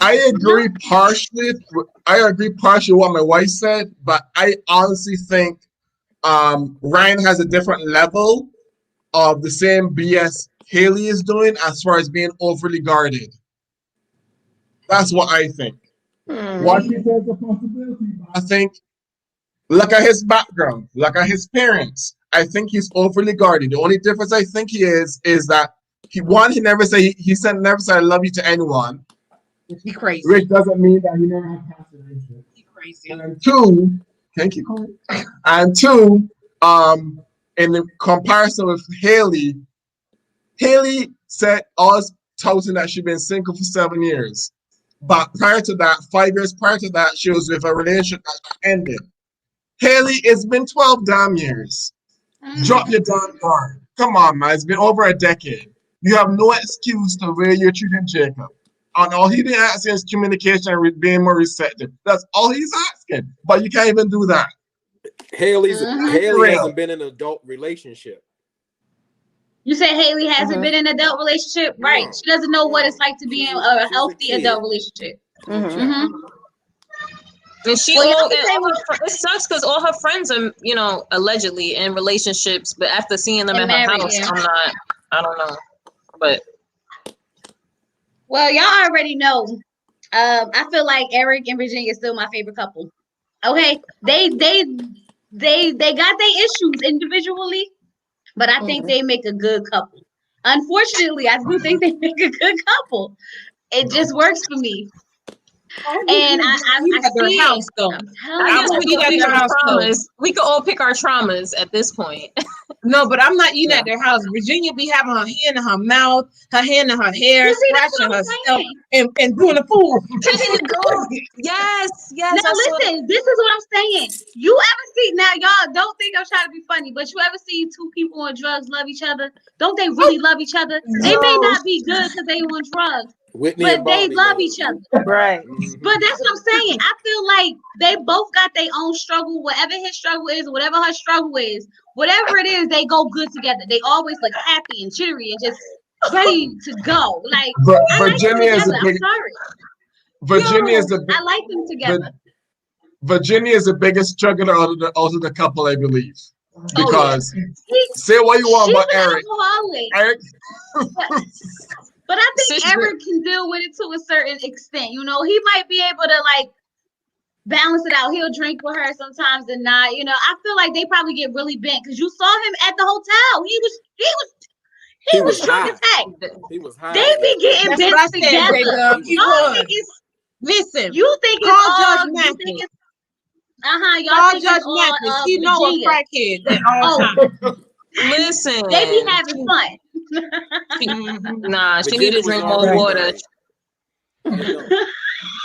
Speaker 6: I agree partially. I agree partially with what my wife said, but I honestly think Ryan has a different level of the same BS Haley is doing as far as being overly guarded. That's what I think. What he says is a possibility. I think, look at his background, look at his parents. I think he's overly guarded. The only difference I think he is that he never said I love you to anyone.
Speaker 5: He crazy.
Speaker 6: Which doesn't mean that he never had fascination.
Speaker 5: He crazy.
Speaker 6: And two, thank you. And two, in the comparison with Haley said all touting that she'd been single for 7 years. But prior to that, 5 years prior to that, she was with a relationship that ended. Haley, it's been 12 damn years. Drop your damn guard. Come on, man. It's been over a decade. You have no excuse to where you're treating Jacob. And all he didn't ask is communication and being more receptive. That's all he's asking. But you can't even do that.
Speaker 4: Haley
Speaker 6: Real.
Speaker 4: hasn't been in an adult relationship.
Speaker 1: You said Haley hasn't been in an adult relationship, right?
Speaker 4: No,
Speaker 1: She doesn't know what it's like to be in a
Speaker 4: she's a
Speaker 1: healthy
Speaker 4: kid.
Speaker 1: adult relationship.
Speaker 4: Child.
Speaker 3: And she
Speaker 1: Well, y'all
Speaker 3: all,
Speaker 1: can
Speaker 3: and
Speaker 1: say
Speaker 3: all
Speaker 1: what-
Speaker 3: her, it sucks because all her friends are, you know, allegedly in relationships, but after seeing them
Speaker 1: And
Speaker 3: at her
Speaker 1: married,
Speaker 3: house,
Speaker 1: yeah.
Speaker 3: I don't know. But
Speaker 1: Well, y'all already know. I feel like Eric and Virginia is still my favorite couple. Okay, they got their issues individually, but I think they make a good couple. Unfortunately, I do think they make a good couple. It just works for me, and I
Speaker 5: You at their
Speaker 1: see
Speaker 5: house
Speaker 1: it.
Speaker 5: though.
Speaker 1: I'm
Speaker 3: I
Speaker 1: telling
Speaker 3: guess
Speaker 1: you.
Speaker 3: we could
Speaker 5: at
Speaker 3: pick
Speaker 5: their
Speaker 3: our
Speaker 5: house, though.
Speaker 3: traumas. We could all pick our traumas at this point.
Speaker 5: No, but I'm not eating
Speaker 4: Yeah.
Speaker 5: at their house. Virginia be having her hand in her mouth, her hand in her hair,
Speaker 1: You see, that's
Speaker 5: scratching
Speaker 1: what I'm
Speaker 5: herself,
Speaker 1: saying.
Speaker 5: and doing the fool.
Speaker 3: Yes,
Speaker 1: Now
Speaker 3: I saw that.
Speaker 1: listen, this is what I'm saying. You ever see, now y'all don't think I'm trying to be funny, but you ever see two people on drugs love each other? Don't they really love each other? They may
Speaker 3: No.
Speaker 1: not be good because they on drugs,
Speaker 4: Whitney
Speaker 1: but
Speaker 4: and
Speaker 1: they
Speaker 4: Bobby
Speaker 1: love
Speaker 4: love.
Speaker 1: each other.
Speaker 7: Right.
Speaker 4: Mhm.
Speaker 1: But that's what I'm saying. I feel like they both got their own struggle. Whatever his struggle is, whatever her struggle is, whatever it is, they go good together. They always look happy and jittery and just ready to go. Like I like them
Speaker 6: Virginia is
Speaker 1: together.
Speaker 6: a big.
Speaker 1: I'm sorry.
Speaker 6: Virginia is the
Speaker 1: I like them together.
Speaker 6: Virginia is the biggest struggler out of the couple, I believe. Because
Speaker 1: He,
Speaker 6: say what you want
Speaker 1: she's
Speaker 6: about
Speaker 1: an
Speaker 6: Eric.
Speaker 1: alcoholic.
Speaker 6: Eric,
Speaker 1: But I think
Speaker 3: Sister-
Speaker 1: Eric can deal with it to a certain extent. You know, he might be able to like balance it out. He'll drink with her sometimes and not. You know, I feel like they probably get really bent because you saw him at the hotel. He was drunk
Speaker 4: high.
Speaker 1: as heck.
Speaker 4: He was high.
Speaker 1: They be getting
Speaker 5: That's
Speaker 1: bent
Speaker 5: what I said,
Speaker 1: together.
Speaker 5: J-Dub. He
Speaker 1: Y'all
Speaker 5: was.
Speaker 1: think it's
Speaker 5: Listen,
Speaker 1: you think it's
Speaker 5: call
Speaker 1: all
Speaker 5: Judge
Speaker 1: you
Speaker 5: Mathis.
Speaker 1: think it's y'all
Speaker 5: Call
Speaker 1: think
Speaker 5: Judge
Speaker 1: it's all
Speaker 5: Mathis. He know a
Speaker 1: Virginia.
Speaker 5: crackhead at all
Speaker 1: Oh,
Speaker 5: times.
Speaker 3: Listen,
Speaker 1: they be having fun.
Speaker 3: nah, she
Speaker 4: Virginia
Speaker 3: need to
Speaker 4: was
Speaker 3: drink more
Speaker 4: already
Speaker 3: water.
Speaker 4: married. You know,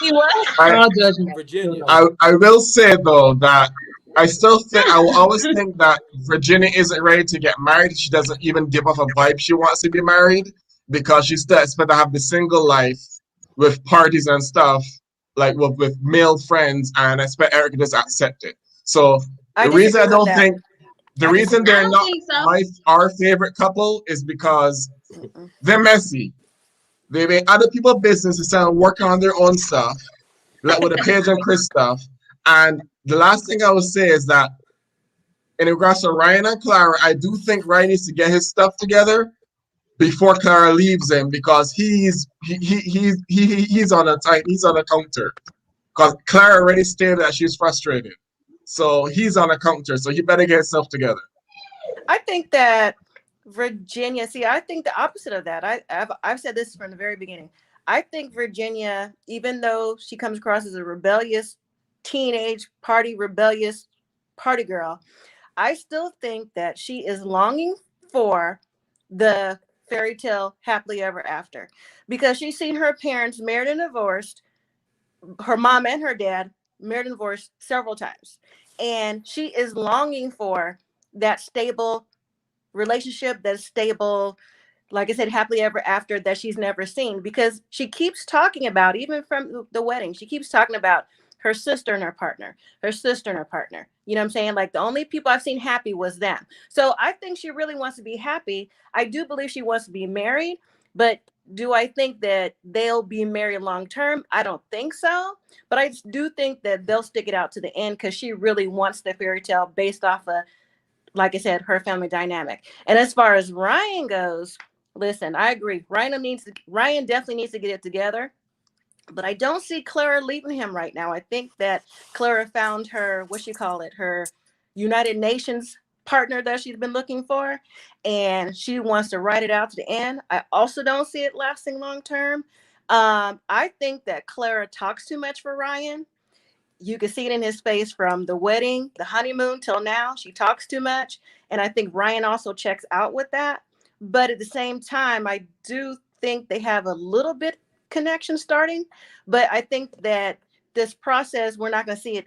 Speaker 3: He what?
Speaker 5: Call Judge Mathis.
Speaker 4: Virginia.
Speaker 6: I will say though that I still think I will always think that Virginia isn't ready to get married. She doesn't even give off a vibe she wants to be married because she still expects to have the single life with parties and stuff, like with male friends, and I expect Eric to just accept it. So
Speaker 7: I
Speaker 6: the reason I
Speaker 7: disagree with
Speaker 6: don't
Speaker 7: that.
Speaker 6: think the
Speaker 7: I
Speaker 6: reason
Speaker 1: I
Speaker 6: they're
Speaker 1: don't
Speaker 6: not
Speaker 1: think so.
Speaker 6: our favorite couple is because
Speaker 7: Mm-mm.
Speaker 6: they're messy. They make other people's business instead of working on their own stuff, like with the Paige and Chris stuff. And the last thing I would say is that in regards to Ryan and Clara, I do think Ryan needs to get his stuff together before Clara leaves him because he's on a counter. Because Clara already stated that she's frustrated. So he's on a counter. So he better get himself together.
Speaker 7: I think that Virginia, see, I think the opposite of that. I've said this from the very beginning. I think Virginia, even though she comes across as a rebellious rebellious party girl, I still think that she is longing for the fairy tale happily ever after because she's seen her parents married and divorced, her mom and her dad married and divorced several times. And she is longing for that stable relationship, that's stable, like I said, happily ever after that she's never seen because she keeps talking about, even from the wedding, she keeps talking about her sister and her partner, her sister and her partner. You know what I'm saying? Like the only people I've seen happy was them. So I think she really wants to be happy. I do believe she wants to be married, but do I think that they'll be married long term? I don't think so. But I do think that they'll stick it out to the end because she really wants the fairy tale based off of, like I said, her family dynamic. And as far as Ryan goes, listen, I agree. Ryan definitely needs to get it together. But I don't see Clara leaving him right now. I think that Clara found her, what you call it, her United Nations partner that she's been looking for, and she wants to ride it out to the end. I also don't see it lasting long term. I think that Clara talks too much for Ryan. You can see it in his face from the wedding, the honeymoon till now. She talks too much. And I think Ryan also checks out with that. But at the same time, I do think they have a little bit connection starting, but I think that this process, we're not going to see it.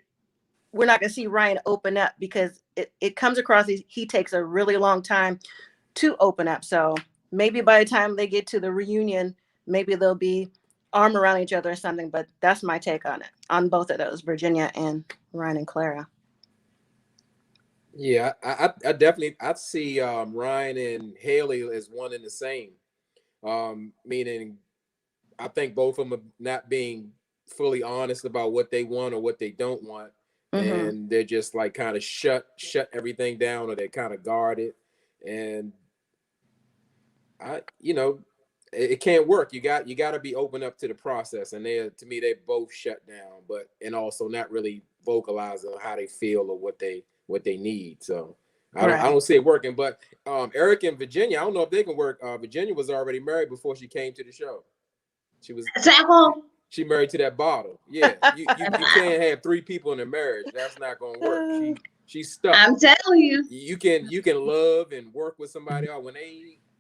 Speaker 7: We're not going to see Ryan open up because it comes across as he takes a really long time to open up. So maybe by the time they get to the reunion, maybe they'll be arm around each other or something. But that's my take on it, on both of those, Virginia and Ryan and Clara.
Speaker 4: Yeah, I definitely I see Ryan and Haley as one and the same. Meaning I think both of them are not being fully honest about what they want or what they don't want,
Speaker 7: Mm-hmm.
Speaker 4: and they're just like kind of shut everything down, or they kind of guard it, and it can't work. You got to be open up to the process, and they to me they both shut down, but and also not really vocalizing how they feel or what they need. So I don't see it working. But Eric and Virginia, I don't know if they can work. Virginia was already married before she came to the show. She married to that bottle. Yeah, you can't have 3 people in a marriage. That's not gonna work. She's stuck.
Speaker 1: I'm telling you.
Speaker 4: You can love and work with somebody else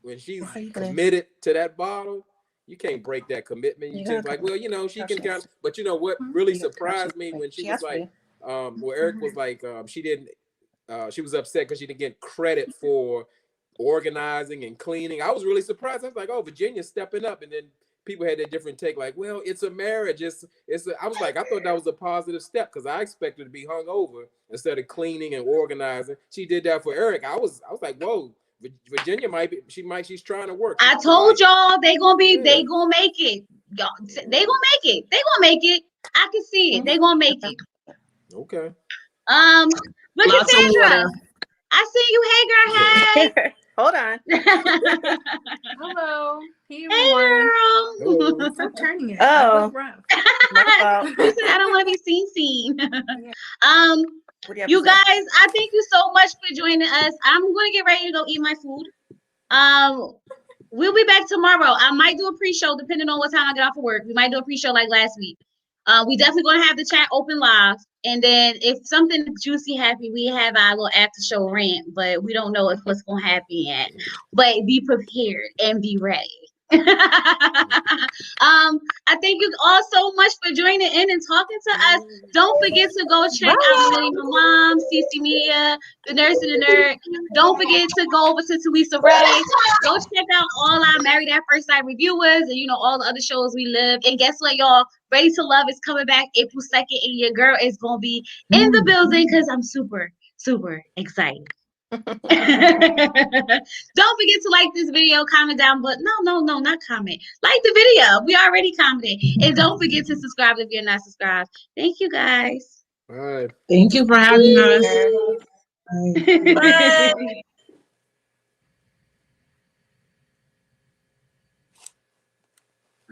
Speaker 4: when she's committed to that bottle. You can't break that commitment. You just like, well, she can kind of. But you know what really surprised me when she was like, Eric was like, she didn't. She was upset because she didn't get credit for organizing and cleaning. I was really surprised. I was like, oh, Virginia's stepping up, and then people had a different take, like, well, it's a marriage. I was like, I thought that was a positive step because I expected to be hung over instead of cleaning and organizing. She did that for Eric. I was like, whoa, Virginia she's trying to work.
Speaker 1: I told y'all they gonna make it. Y'all, they gonna make it. They gonna make it. I can see it. They gonna make it.
Speaker 4: Okay.
Speaker 1: Look at Sandra. I see you. Hey, girl. Hey.
Speaker 7: Hold on.
Speaker 8: Hello.
Speaker 1: Hey, girl.
Speaker 8: Hello. Stop turning it.
Speaker 7: Oh.
Speaker 1: I don't want to be seen. You guys, I thank you so much for joining us. I'm going to get ready to go eat my food. We'll be back tomorrow. I might do a pre-show depending on what time I get off of work. We might do a pre-show like last week. We definitely going to have the chat open live. And then if something juicy happens, we have our little after show rant, but we don't know if what's going to happen yet. But be prepared and be ready. I thank you all so much for joining in and talking to us. Don't forget to go check out William Mom, CC Media, The Nurse and the Nerd. Don't forget to go over to Teresa Ray. Go check out all our Married at First Sight reviewers and all the other shows we live. And guess what, y'all? Ready to Love is coming back April 2nd, and your girl is gonna be in the building because I'm super, super excited. Don't forget to like this video, comment down, but no, not comment. Like the video. We already commented. And don't forget to subscribe if you're not subscribed. Thank you guys.
Speaker 4: Bye.
Speaker 5: Thank you for having us.
Speaker 1: Bye.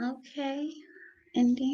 Speaker 1: Okay. And then